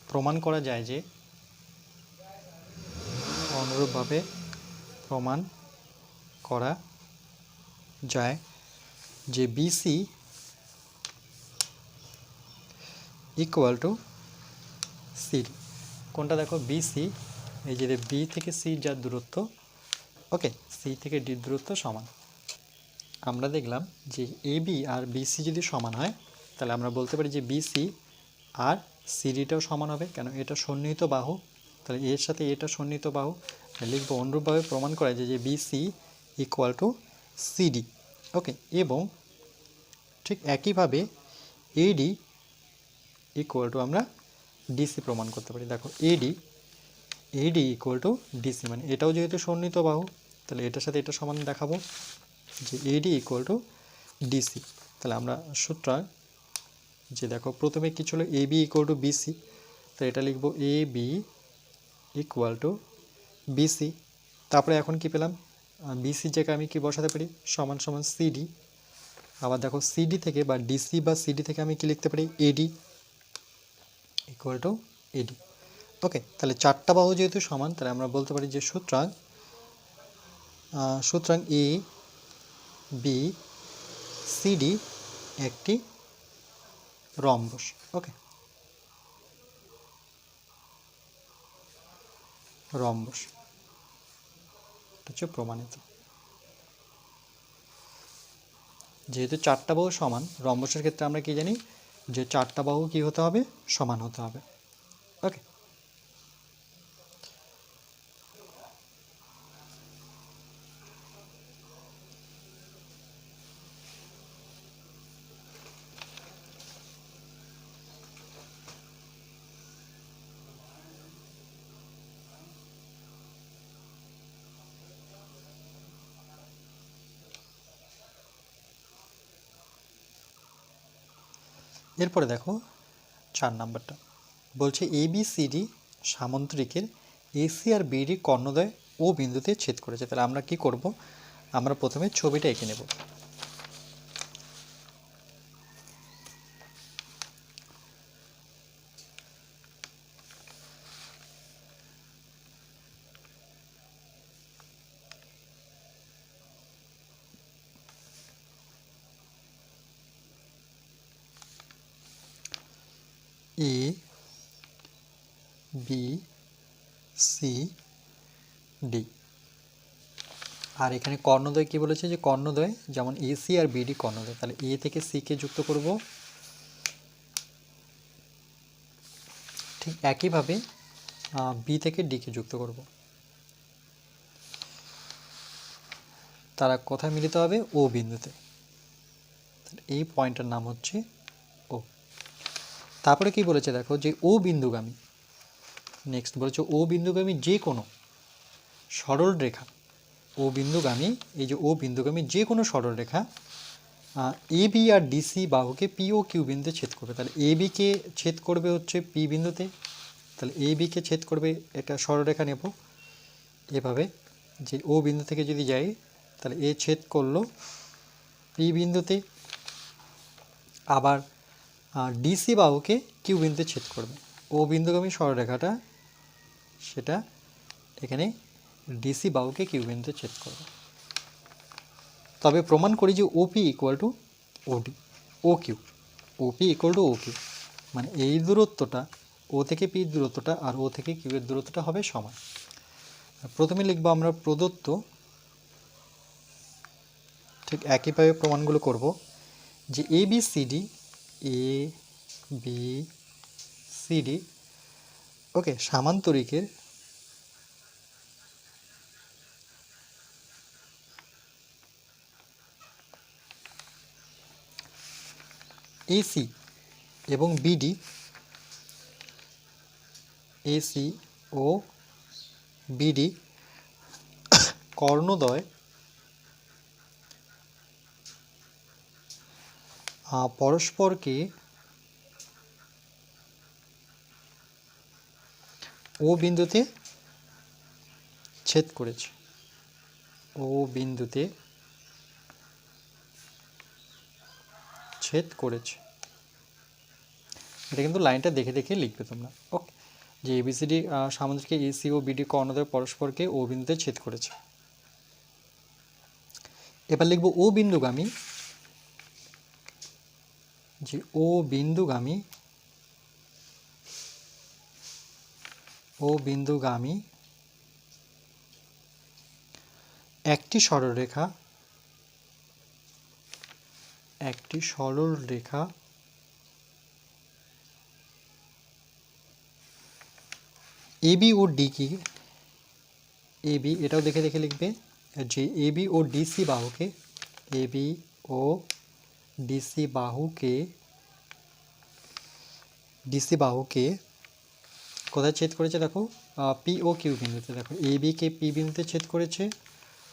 প্রমাণ করা যায় যে, অনুরূপভাবে প্রমাণ করা যায় যে বিসি ইকুয়াল টু সিডি। কোনটা দেখো, বিসি, এই যে বি থেকে সি যার দূরত্ব, ওকে, সি থেকে ডি দূরত্ব সমান। আমরা দেখলাম যে এবি আর বিসি যদি সমান হয় তাহলে আমরা বলতে পারি যে বিসি আর সিডিটাও সমান হবে, কেন এটা সন্নিহিত বাহু, তাহলে এর সাথে এটা সন্নিহিত বাহু। লিখবো অনুরূপভাবে প্রমাণ করা যায় যে বিসি ইকুয়াল টু সিডি, ওকে। এবং ঠিক একইভাবে এডি ইকুয়াল টু আমরা ডিসি প্রমাণ করতে পারি। দেখো এডি ইকুয়াল টু ডিসি, মানে এটাও যেহেতু সন্নিহিত বাহু, তাহলে এটার সাথে এটা সমান দেখাবো যে এডি ইকুয়াল টু ডিসি। তাহলে আমরা সুতরাং যে দেখো, প্রথমে কি ছিল, A B equal to BC, তো এটা লিখবো A B equal to BC. তারপরে এখন কি পেলাম, বিসির জায়গায় আমি কি বসাতে পারি, সমান সমান সিডি। আবার দেখো সিডি থেকে বা ডিসি বা সিডি থেকে আমি কি লিখতে পারি, এডি ইকুয়াল টু এডি, ওকে। তাহলে চারটা বাহু যেহেতু সমান, তাহলে আমরা বলতে পারি যে সুতরাং এ বি সিডি একটি রম্বস, ওকে, রম্বস, এটা হচ্ছে প্রমাণিত। যেহেতু চারটা বাহু সমান, রম্বসের ক্ষেত্রে আমরা কি জানি, যে চারটা বাহু কি হতে হবে, সমান হতে হবে, ওকে। এরপরে দেখো 4 নাম্বারটা বলছে এবিসিডি সামান্তরিকের এসি আর বিডি কর্ণদ্বয় ও বিন্দুতে ছেদ করেছে। তাহলে আমরা কি করব, আমরা প্রথমে ছবিটা এঁকে নেব। এ বি সি ডি, আর এখানে কর্ণদ্বয় কি বলেছে, যে কর্ণদ্বয় যেমন এসি আর বিডি কর্ণদ্বয়, তাহলে এ থেকে সি কে যুক্ত করব, ঠিক একইভাবে বি থেকে ডি কে যুক্ত করব। তারা কোথায় মিলিত হবে, ও বিন্দুতে। এই পয়েন্টের নাম হচ্ছে ও। তারপরে কি বলেছে দেখো, যে ও বিন্দুগামী, নেক্সট বলেছে ও বিন্দুগামী যে কোনো সরল রেখা, ও বিন্দুগামী, এই যে ও বিন্দুগামী যে কোনো সরল রেখা A B R DC বাহুকে P O Q বিন্দুতে ছেদ করবে। তাহলে এ বিকে ছেদ করবে হচ্ছে পি বিন্দুতে, তাহলে এ বিকে ছেদ করবে, এটা সরলরেখা নেব এভাবে, যে ও বিন্দু থেকে যদি যাই তাহলে এ ছেদ করলো পি বিন্দুতে, আবার ডিসি বাহুকে কিউ বিন্দুতে ছেদ করবে। ও বিন্দুগামী সরলরেখাটা সেটা এখানে ডিসি বাহুকে কিউ বিন্দুতে ছেদ করবে। তবে প্রমাণ করি যে ওপি equal to OD, O Q, OP equal to O Q, মানে এই দূরত্বটা ও থেকে পি দূরত্বটা আর ও থেকে কিউ এর দূরত্বটা হবে সমান। প্রথমে লিখব আমরা প্রদত্ত, ঠিক একইভাবে প্রমাণগুলো করব, যে A B C D, A B C D okay সামান্তরিকের এসি এবং বিডি, এসি ও বিডি কর্ণদ্বয় পরস্পরকে ও বিন্দুতে ছেদ করেছে, ও বিন্দুতে ছেদ করেছে। এটা কিন্তু লাইনটা দেখে দেখে লিখবে তোমরা, ওকে, যে এবিসিডি সামুদ্রিকে এসি ও বিডি কর্ণদ্বয় পরস্পরকে ও বিন্দুতে ছেদ করেছে। এবার লিখব ও বিন্দুগামী, যে ও বিন্দুগামী, ও বিন্দুগামী একটি সরলরেখা, একটি সরল রেখা এবি ও ডি কি, এবি এটাও দেখে দেখে লিখবে, যে এবি ও ডিসি বাহুকে, এবি ও ডিসি বাহুকে, ডিসি বাহুকে কোথায় ছেদ করেছে দেখো, পি ও কিউ বিন্দুতে। দেখো এ বিকে পি বিন্দুতে ছেদ করেছে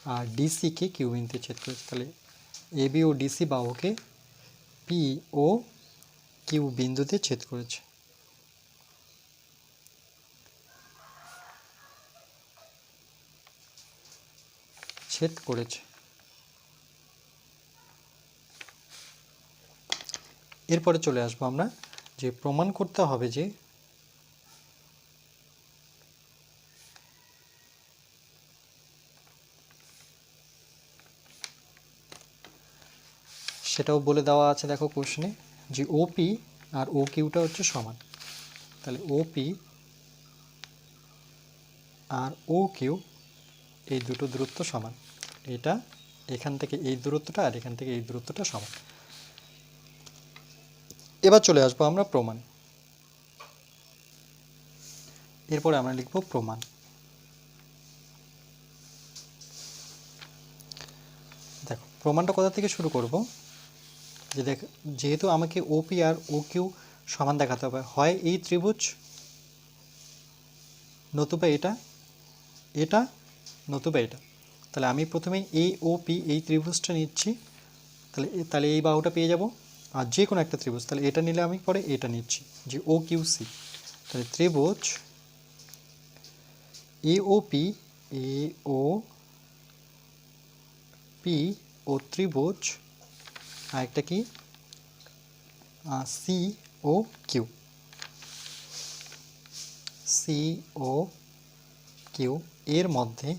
আর ডিসিকে কিউ বিন্দুতে ছেদ করেছে। তাহলে A B O DC বাহুকে P O Q বিন্দুতে ছেদ করেছে। ছেদ করেছে। এরপরে চলে আসবো আমরা, যে প্রমাণ করতে হবে যে সেটাও বলে দেওয়া আছে দেখো কোশ্চেনে, যে ওপি আর ও কিউটা হচ্ছে সমান। তাহলে ওপি আর ও কিউ এই দুটো দূরত্ব সমান, এটা এখান থেকে এই দূরত্বটা আর এখান থেকে এই দূরত্বটা সমান। এবার চলে আসবো আমরা প্রমাণ। এরপরে আমরা লিখব প্রমাণ। দেখো প্রমাণটা কোথা থেকে শুরু করব, যে দেখ, যেহেতু আমাকে ওপি আর ও কিউ সমান দেখাতে হবে, হয় এই ত্রিভুজ নতুবা এটা, এটা নতুবা এটা। তাহলে আমি প্রথমে এ ও পি এই ত্রিভুজটা নিচ্ছি, তাহলে তাহলে এই বাহুটা পেয়ে যাব। আর যে কোনো একটা ত্রিভুজ, তাহলে এটা নিলে আমি পরে এটা নিচ্ছি, যে ও কিউ সি। তাহলে ত্রিভুজ এ ও পি, এ ও পি ও ত্রিভুজ আরেকটা কি C O Q, C O Q এর মধ্যে,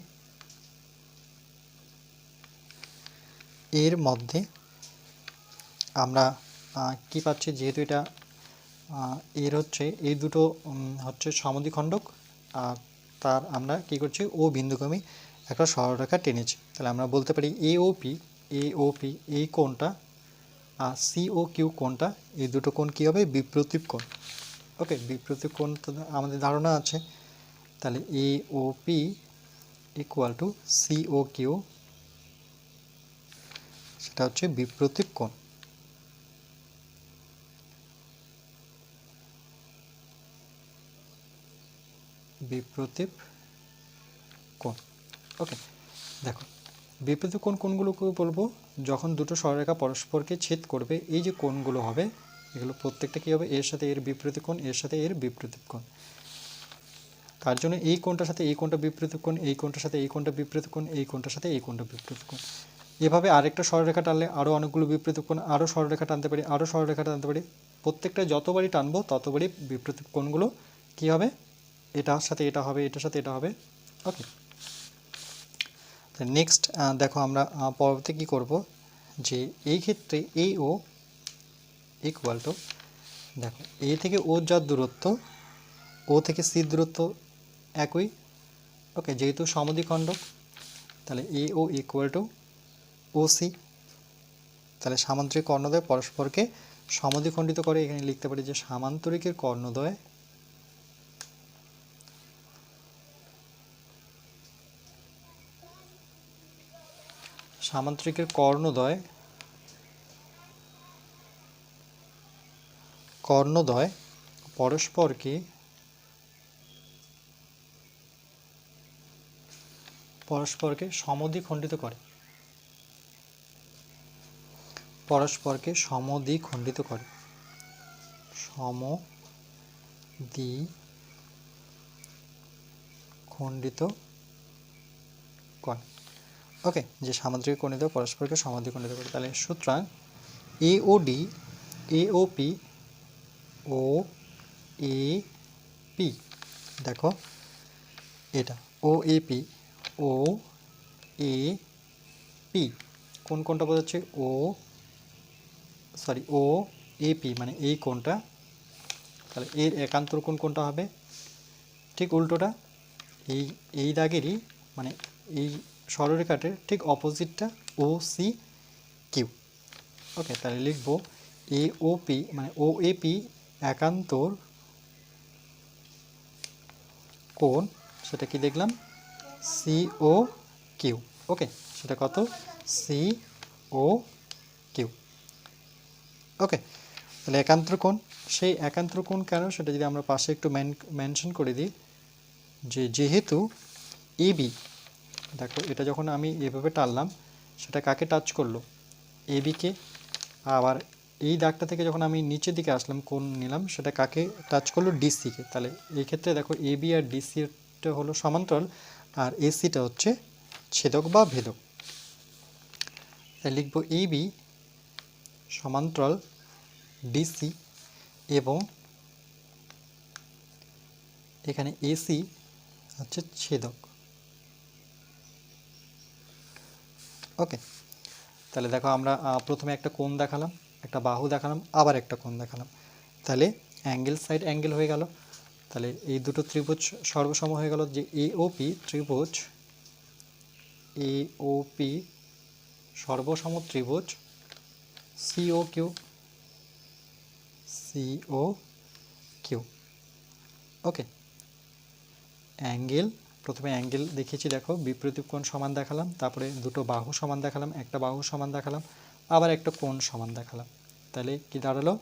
এর মধ্যে আমরা কি পাচ্ছি, যেহেতু এটা এর হচ্ছে এই দুটো হচ্ছে সমদ্বিখণ্ডক, তার আমরা কি করছি ও বিন্দুগামী একটা সরলরেখা টেনেছি। তাহলে আমরা বলতে পারি এ ও পি, এ ও পি এই কোণটা আর সি ও কিউ কোণটা, এই দুটো কোণ কী হবে, বিপ্রতীপ কোণ। ওকে, বিপ্রতীপ কোণ তো আমাদের ধারণা আছে। তাহলে A O P equal to C O Q, সেটা হচ্ছে বিপ্রতীপ কোণ। বিপ্রতীপ কোণ। ওকে, দেখো বিপ্রতীপ কোণ কোনগুলোকে বলবো? যখন দুটো সরলরেখা পরস্পরকে ছেদ করবে এই যে কোণগুলো হবে এগুলো প্রত্যেকটা কী হবে? এর সাথে এর বিপরীত কোণ, এর সাথে এর বিপরীত কোণ। তার জন্য এই কোণটার সাথে এই কোণটা বিপরীত কোণ, এই কোণটার সাথে এই কোণটা বিপরীত কোণ, এই কোণটার সাথে এই কোণটা বিপরীত কোণ। এভাবে আরেকটা সরলরেখা টানলে আরও অনেকগুলো বিপরীত কোণ, আরও সরলরেখা টানতে পারি, আরও সরলরেখা টানতে পারি। প্রত্যেকটা যতবারই টানবো ততবারই বিপরীত কোণগুলো কী হবে? এটার সাথে এটা হবে, এটার সাথে এটা হবে। ওকে, নেক্সট দেখো আমরা পরবর্তী কী করব, যে এই ক্ষেত্রে এ ও ইকুয়াল টু, দেখো এ থেকে ও যার দূরত্ব, ও থেকে সি দূরত্ব একই। ওকে, যেহেতু সমদ্বিখণ্ডক তাহলে A O equal to O C. তাহলে সামান্তরিক কর্ণদ্বয় পরস্পরকে সমদ্বিখণ্ডিত করে। এখানে লিখতে পারি যে সামান্তরিকের কর্ণদ্বয় কর্ণদ্বয় পরস্পরকে সমদ্বিখণ্ডিত করে, পরস্পরকে সমদ্বিখণ্ডিত করে, সমদ্বিখণ্ডিত করে। ওকে, যে সামান্তরিক কর্ণিত পরস্পরকে সমদ্বিখণ্ডিত করে। তাহলে সুতরাং A O D, A O P, O A P, দেখো এটা ও A P, O A P কোন কোনটা বোঝাচ্ছে? ও এ পি মানে এই কোণটা। তাহলে এর একান্তর কোণ কোনটা হবে? ঠিক উল্টোটা, এই দাগেরই মানে এই সরলরেখাটির ঠিক অপোজিটটা ও সি কিউ। ওকে, তাহলে লিখবো এ ও পি মানে ও এ পি একান্তর কোণ, সেটা কি দেখলাম? C O Q. ওকে, সেটা কত? C O Q. ওকে, তাহলে একান্তর কোণ, সেই একান্তর কোণ কেন সেটা যদি আমরা পাশে একটু মেনশন করে দিই, যে যেহেতু এবি, দেখো এটা যখন আমি এভাবে টানলাম সেটা কাকে টাচ করলো? এবিকে। আবার এই দাগটা থেকে যখন আমি নিচের দিকে আসলাম কোণ নিলাম সেটা কাকে টাচ করলো? ডিসিকে। তাহলে এই ক্ষেত্রে দেখো এবি আর ডিসিটা হলো সমান্তরাল আর এসিটা হচ্ছে ছেদক বা ভেদক। তাই লিখবো এবি সমান্তরাল ডিসি এবং এখানে এসি হচ্ছে ছেদক। ওকে, তাহলে দেখো আমরা প্রথমে একটা কোণ দেখালাম, একটা বাহু দেখালাম, আবার একটা কোণ দেখালাম। তাহলে অ্যাঙ্গেল সাইড অ্যাঙ্গেল হয়ে গেল। তাহলে এই দুটো ত্রিভুজ সর্বসম হয়ে গেল, যে এওপি ত্রিভুজ, এওপি সর্বসম ত্রিভুজ সিও কিউ, সিও কিউ। ওকে, অ্যাঙ্গেল, প্রথমে অ্যাঙ্গেল দেখিয়েছি, দেখো বিপরীত কোণ সমান দেখালাম, তারপরে দুটো বাহু সমান দেখালাম, একটা বাহু সমান দেখালাম, আবার একটা কোণ সমান দেখালাম। তাহলে কি দাঁড়ালো?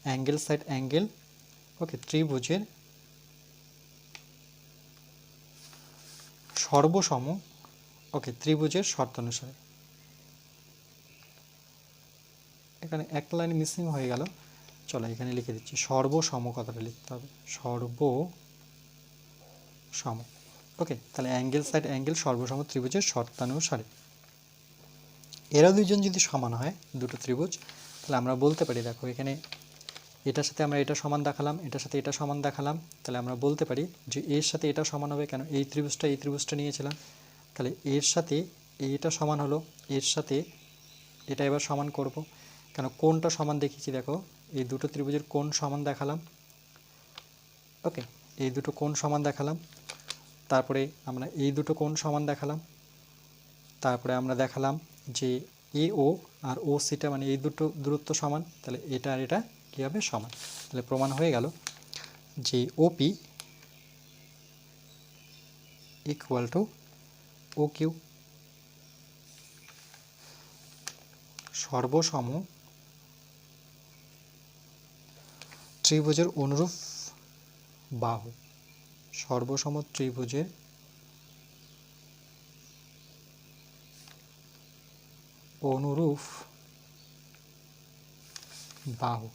Angle side angle. ওকে, ত্রিভুজের সর্বসম, ওকে ত্রিভুজের শর্ত অনুসারে। এখানে একটা লাইন মিসিং হয়ে গেল, চলো এখানে লিখে দিচ্ছি, সর্বসম কথাটা লিখতে হবে, সর্বসম। ওকে, তাহলে অ্যাঙ্গেল সাইড অ্যাঙ্গেল সর্বসম ত্রিভুজের শর্তানুসারে। এরা দুইজন যদি সমান হয় দুটো ত্রিভুজ, তাহলে আমরা বলতে পারি, দেখো এখানে এটার সাথে আমরা এটা সমান দেখালাম, এটার সাথে এটা সমান দেখালাম, তাহলে আমরা বলতে পারি যে এর সাথে এটা সমান হবে। কেন? এই ত্রিভুজটা নিয়েছিলাম, তাহলে এর সাথে এইটা সমান হলো, এর সাথে এটা এবার সমান করব। কেন? কোণটা সমান দেখিয়েছি, দেখো এই দুটো ত্রিভুজের কোণ সমান দেখালাম। ওকে, এই দুটো কোণ সমান দেখালাম, তারপরে আমরা এই দুটো কোণ সমান দেখালাম, তারপরে আমরা দেখালাম যে এ ও আর ও সিটা মানে এই দুটো দূরত্ব সমান, তাহলে এটা আর এটা কী হবে? সমান। তাহলে প্রমাণ হয়ে গেল যে ওপি ইকুয়াল টু ও কিউ, সর্বসম ত্রিভুজের অনুরূপ বাহু, সর্বসম ত্রিভুজের অনুরূপ বাহু।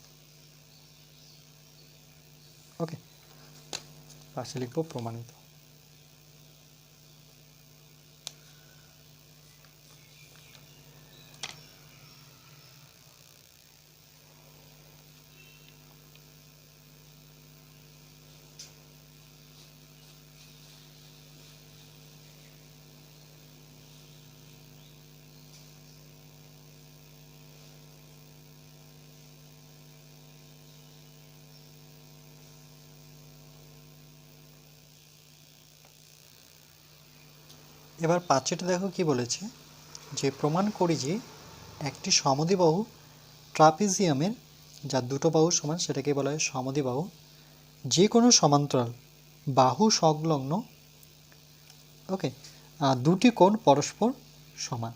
ওকে, পাশে লিখব প্রমাণিত। এবার 5টা দেখো কি বলেছে, যে প্রমাণ করি যে একটি সমদ্বিবাহু ট্রাপিজিয়ামের যার দুটো বাহু সমান সেটাকে বলা হয় সমদ্বিবাহু, যে কোনো সমান্তরাল বাহু সংলগ্ন ওকে দুটি কোণ পরস্পর সমান।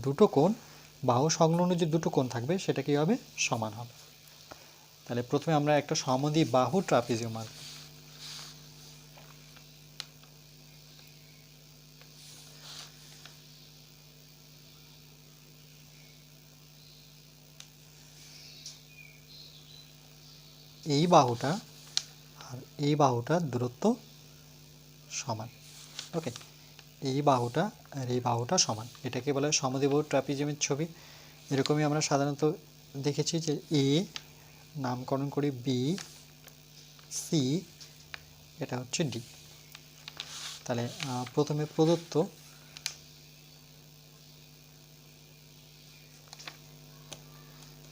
দুটো কোণ বাহু সংলগ্ন যে দুটো কোণ থাকবে সেটা কি হবে, সমান হবে। তাহলে প্রথমে আমরা একটা সমদ্বিবাহু ট্রাপিজিয়াম আঁকব। এই বাহুটা আর এই বাহুটার দূরত্ব সমান। ওকে, এই বাহুটা আর এই বাহুটা সমান, এটাকে বলা হয় সমদ্বিবাহু ট্রাপিজিয়ামের ছবি। এরকমই আমরা সাধারণত দেখেছি যে এ নামকরণ করি বি, সি এটা হচ্ছে ডি। তাহলে প্রথমে প্রদত্ত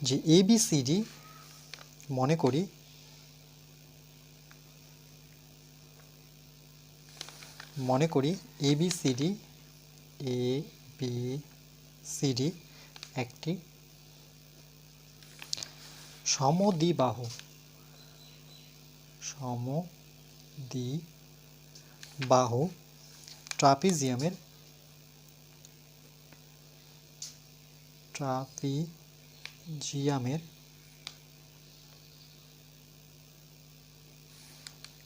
যে এ বি সি ডি মনে করি এ বি সি ডি একটি সমদ্বিবাহু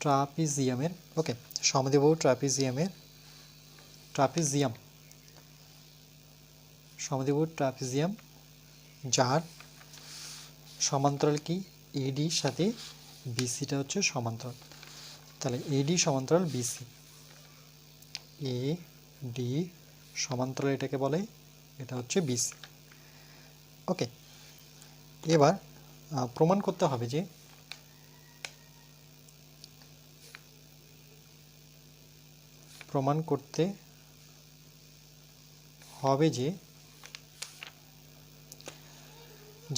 ট্রাপিজিয়ামের ওকে সমদ্বিবাহু ট্রাপিজিয়াম যার সমান্তরাল কি এডির সাথে বিসিটা হচ্ছে সমান্তরাল। তাহলে এডি সমান্তরাল বিসি, এ ডি সমান্তরাল এটাকে বলে, এটা হচ্ছে বিসি। ওকে, এবার প্রমাণ করতে হবে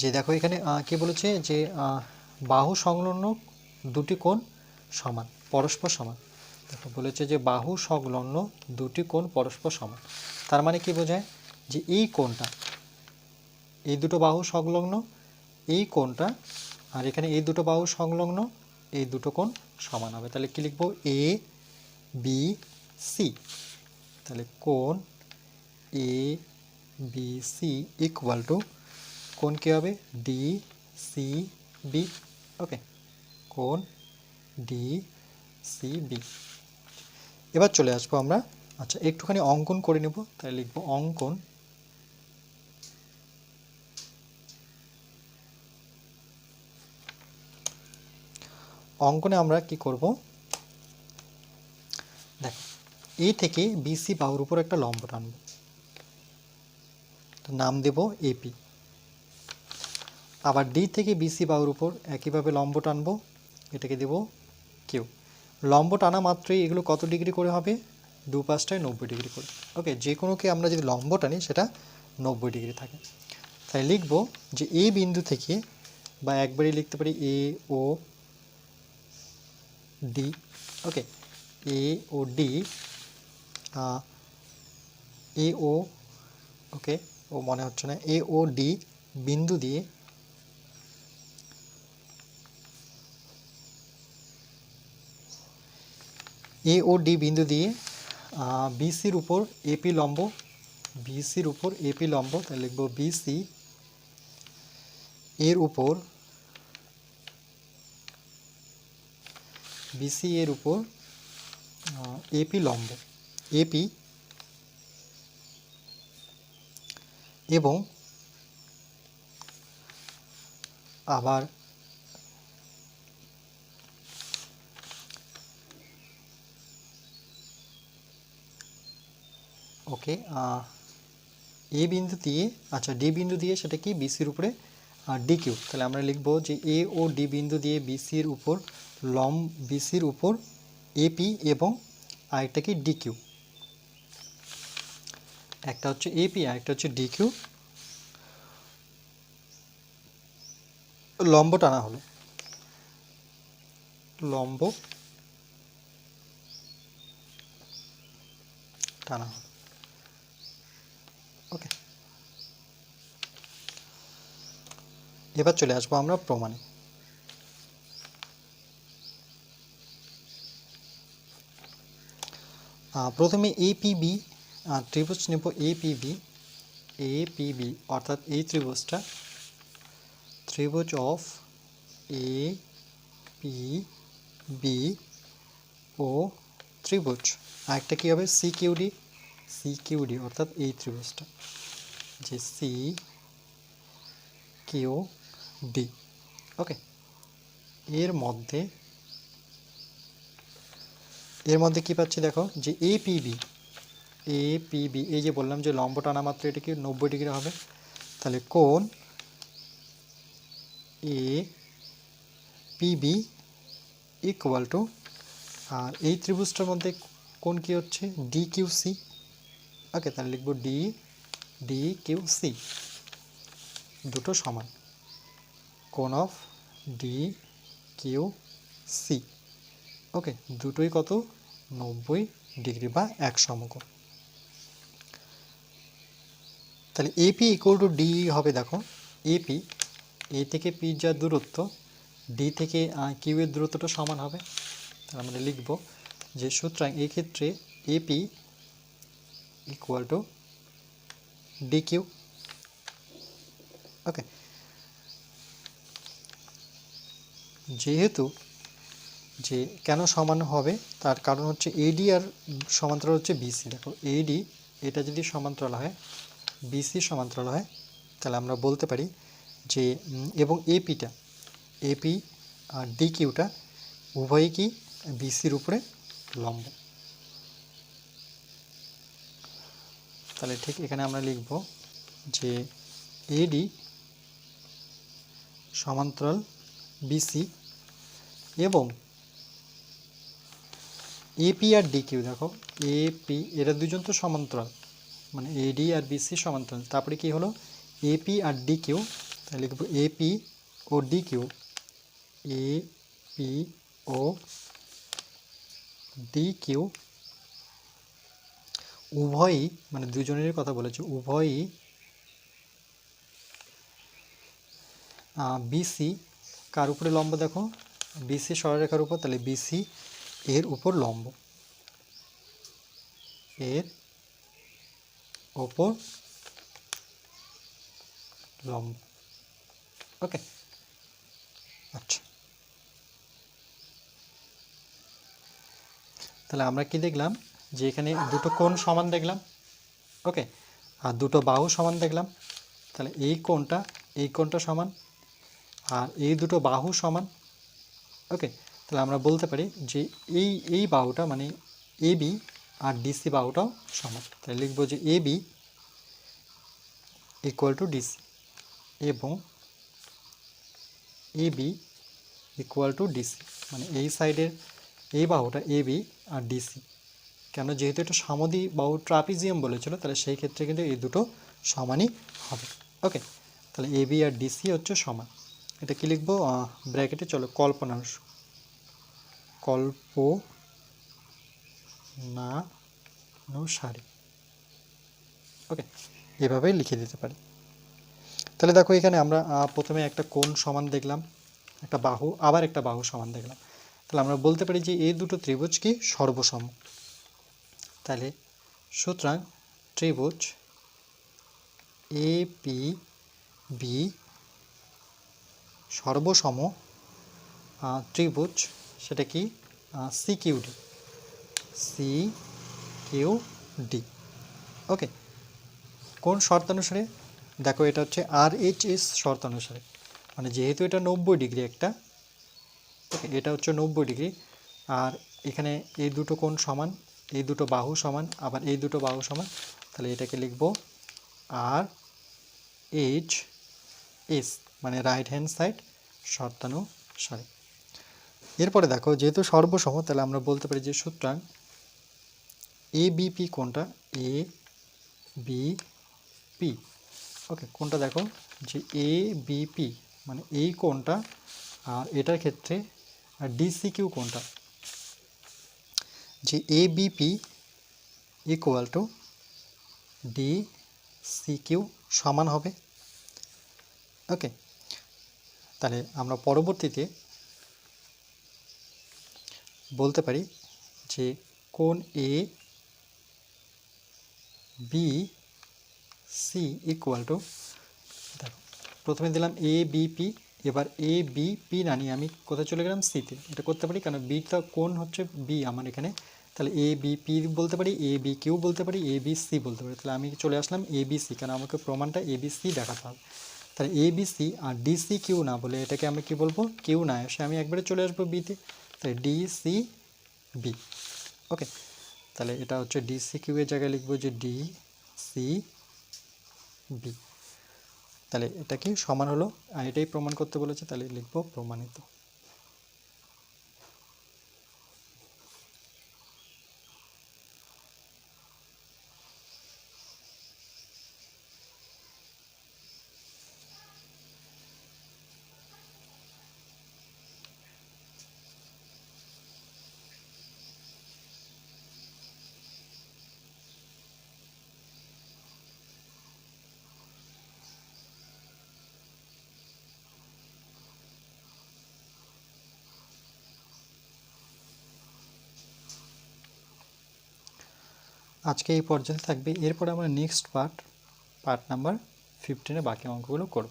যে দেখো এখানে কি বলেছে যে বাহু সংলগ্ন দুটি কোণ সমান, পরস্পর সমান। দেখো বলেছে যে বাহু সংলগ্ন দুটি কোণ পরস্পর সমান, তার মানে কি বোঝায় যে এই কোণটা, এই দুটো বাহু সংলগ্ন এই কোণটা, আর এখানে এই দুটো বাহু সংলগ্ন এই দুটো কোণ সমান হবে। তাহলে কি লিখবো, এ বি সি। তাহলে কোণ A B C equal to কোণ কী হবে, ডি সি বি। ওকে, কোণ ডি সি বি। এবার চলে আসবো আমরা, আচ্ছা একটুখানি অঙ্কন করে নেব। তাই লিখবো অঙ্কনে আমরা কি করব, দেখো এ থেকে বিসি বাহুর উপর একটা লম্ব টানব, নাম দেব এপি। আবার ডি থেকে বিসি বাহুর উপর একইভাবে লম্ব টানবো, এটাকে দেব কিউ। লম্ব টানা মাত্রই এগুলো কত ডিগ্রি করে হবে, দু পাশটায় 90 ডিগ্রি করে। ওকে, যে কোনোকে আমরা যদি লম্ব টানি সেটা 90 ডিগ্রি থাকে। তাই লিখব যে এ বিন্দু থেকে, বা একবারই লিখতে পারি এ O D. Okay, A O D, A ও ওকে ও মনে হচ্ছে না, এ ও ডি বিন্দু দিয়ে বিসির উপর এপি লম্ব, তাহলে লিখব বিসি এর উপর বিসি এর উপর এপি লম্ব, এপি এবং আবার ওকে এ বিন্দু দিয়ে, আচ্ছা ডি বিন্দু দিয়ে সেটা কি বিসির উপরে ডি কিউ। তাহলে আমরা লিখব যে এ ও ডি বিন্দু দিয়ে বিসির উপর বিসির উপর এপি এবং আরেকটা কি ডি কিউ, একটা হচ্ছে এপি আর একটা হচ্ছে ডি কিউ লম্ব টানা হলো, লম্ব টানা হলো। ওকে, এবার চলে আসবো আমরা প্রমাণে। প্রথমে এপিবি ত্রিভুজ নেব, এপিবি অর্থাৎ এই ত্রিভুজটা, ত্রিভুজ অফ এ পি বি ও ত্রিভুজ আরেকটা কী হবে সিকিউডি অর্থাৎ এই ত্রিভুজটা যে সি কিউ ডি। ওকে, এর মধ্যে কি পাচ্ছি দেখো যে এপিবি এই যে বললাম যে লম্ব টানা মাত্র এটা কি 90 ডিগ্রি হবে, তাহলে কোণ এ পিবি ইকুয়াল টু, আর এই ত্রিভুজটার মধ্যে কোণ কি হচ্ছে ডি কিউ সি। ওকে, তাহলে লিখবো ডি কিউ সি, দুটো সমান, কোণ অফ ডি কিউ সি। ওকে, দুটোই কত 90 ডিগ্রি বা এক সমকোণ। তাহলে এপি ইকুয়াল টু ডি হবে, দেখো এপি এ থেকে পি যা দূরত্ব, ডি থেকে কিউ এর দূরত্বটা সমান হবে। তাহলে আমরা লিখব যে সুতরাং এই ক্ষেত্রে AP equal to D Q. Okay, যেহেতু যে কেন সমান হবে তার কারণ হচ্ছে এডি আর সমান্তরাল হচ্ছে বিসি। দেখো এডি এটা যদি সমান্তরাল হয়, বিসি সমান্তরাল হয়, তাহলে আমরা বলতে পারি যে এবং এপি আর ডি কিউটা উভয়ই কি বিসির উপরে লম্ব। তাহলে ঠিক এখানে আমরা লিখব যে এডি সমান্তরাল বিসি এবং এপি আর ডি কিউ, দেখো এপি এরা দুজন তো সমান্তরাল, মানে এডি আর বিসি সমান্তরাল, তারপরে কি হলো এপি আর ডি কিউ, তাহলে লিখব এপি ও ডি কিউ, এপি ও ডি কিউ উভয়ই, মানে দুজনেরই কথা বলেছে, উভয়ই বিসি কার উপরে লম্ব, দেখো বিসি সরলরেখার উপর, তাহলে বিসি এর উপর লম্ব, এর ওপর লম্ব। ওকে, আচ্ছা তাহলে আমরা কি দেখলাম যে এখানে দুটো কোণ সমান দেখলাম। ওকে, আর দুটো বাহু সমান দেখলাম, তাহলে এই কোণটা সমান আর এই দুটো বাহু সমান। ওকে, তাহলে আমরা বলতে পারি যে এই বাহুটা মানে এবি আর ডিসি বাহুটাও সমান। তাহলে লিখব যে এবি ইকুয়াল টু ডিসি এবং এবি ইকুয়াল টু ডিসি, মানে এই সাইডের এই বাহুটা এবি আর ডিসি, কেন যেহেতু এটা সমদ্বি বাহু ট্রাপিজিয়াম বলেছিল, তাহলে সেই ক্ষেত্রে কিন্তু এই দুটো সমানই হবে। ওকে, তাহলে এবি আর ডিসি হচ্ছে সমান। এটা কি লিখবো ব্র্যাকেটে, চলো কল্পনানুসারে। ওকে, এভাবেই লিখে দিতে পারি। তাহলে দেখো এখানে আমরা প্রথমে একটা কোণ সমান দেখলাম, একটা বাহু, আবার একটা বাহু সমান দেখলাম, তাহলে আমরা বলতে পারি যে এই দুটো ত্রিভুজ কি সর্বসম। তাহলে সুতরাং ত্রিভুজ এ পি বি সর্বসম ত্রিভুজ, সেটা কি CQD, CQD। ওকে, কোন শর্তানুসারে? দেখো এটা হচ্ছে RHS শর্তানুসারে, মানে যেহেতু এটা 90 ডিগ্রি একটা, ওকে, এটা হচ্ছে 90 ডিগ্রি, আর এখানে এই দুটো কোণ সমান, এই দুটো বাহু সমান, আবার এই দুটো বাহু সমান, তাহলে এটাকে লিখব RHS, মানে রাইট হ্যান্ড সাইড শর্তানুসারে। এরপরে দেখো যেহেতু সর্বসম, তাহলে আমরা বলতে পারি যে সুতরাং ABP কোনটা, ABP, ওকে, কোনটা দেখো যে ABP মানে এই কোনটা, আর এটার ক্ষেত্রে আর DCQ কোনটা, যে ABP ইকুয়াল টু DCQ সমান হবে। ওকে, তাহলে আমরা পরবর্তীতে বলতে পারি যে কোণ ABC ইকুয়াল টু, দেখো প্রথমে দিলাম ABP, এবার ABP না নিয়ে আমি কোথায় চলে গেলাম, সিতে। এটা করতে পারি কারণ বিটা কোণ হচ্ছে বি আমার এখানে, তাহলে ABP বলতে পারি, ABQ বলতে পারি, ABC বলতে পারি। তাহলে আমি চলে আসলাম ABC, কারণ আমাকে প্রমাণটা ABC দেখাতে হবে। তাহলে ABC আর DCQ না বলে এটাকে আমি কি বলবো, কিউ না এসে আমি একবারে চলে আসবো বিতে, তাই DCB। ওকে, তাহলে এটা হচ্ছে DCQ এর জায়গায় লিখবো যে DCB। তাহলে এটা কি সমান হলো, আর এটাই প্রমাণ করতে বলেছে, তাহলে লিখবো প্রমাণিত। আজকে এই পর্যন্ত থাকবে, এরপরে আমরা নেক্সট পার্ট নাম্বার 15-এ বাকি অঙ্কগুলো করব।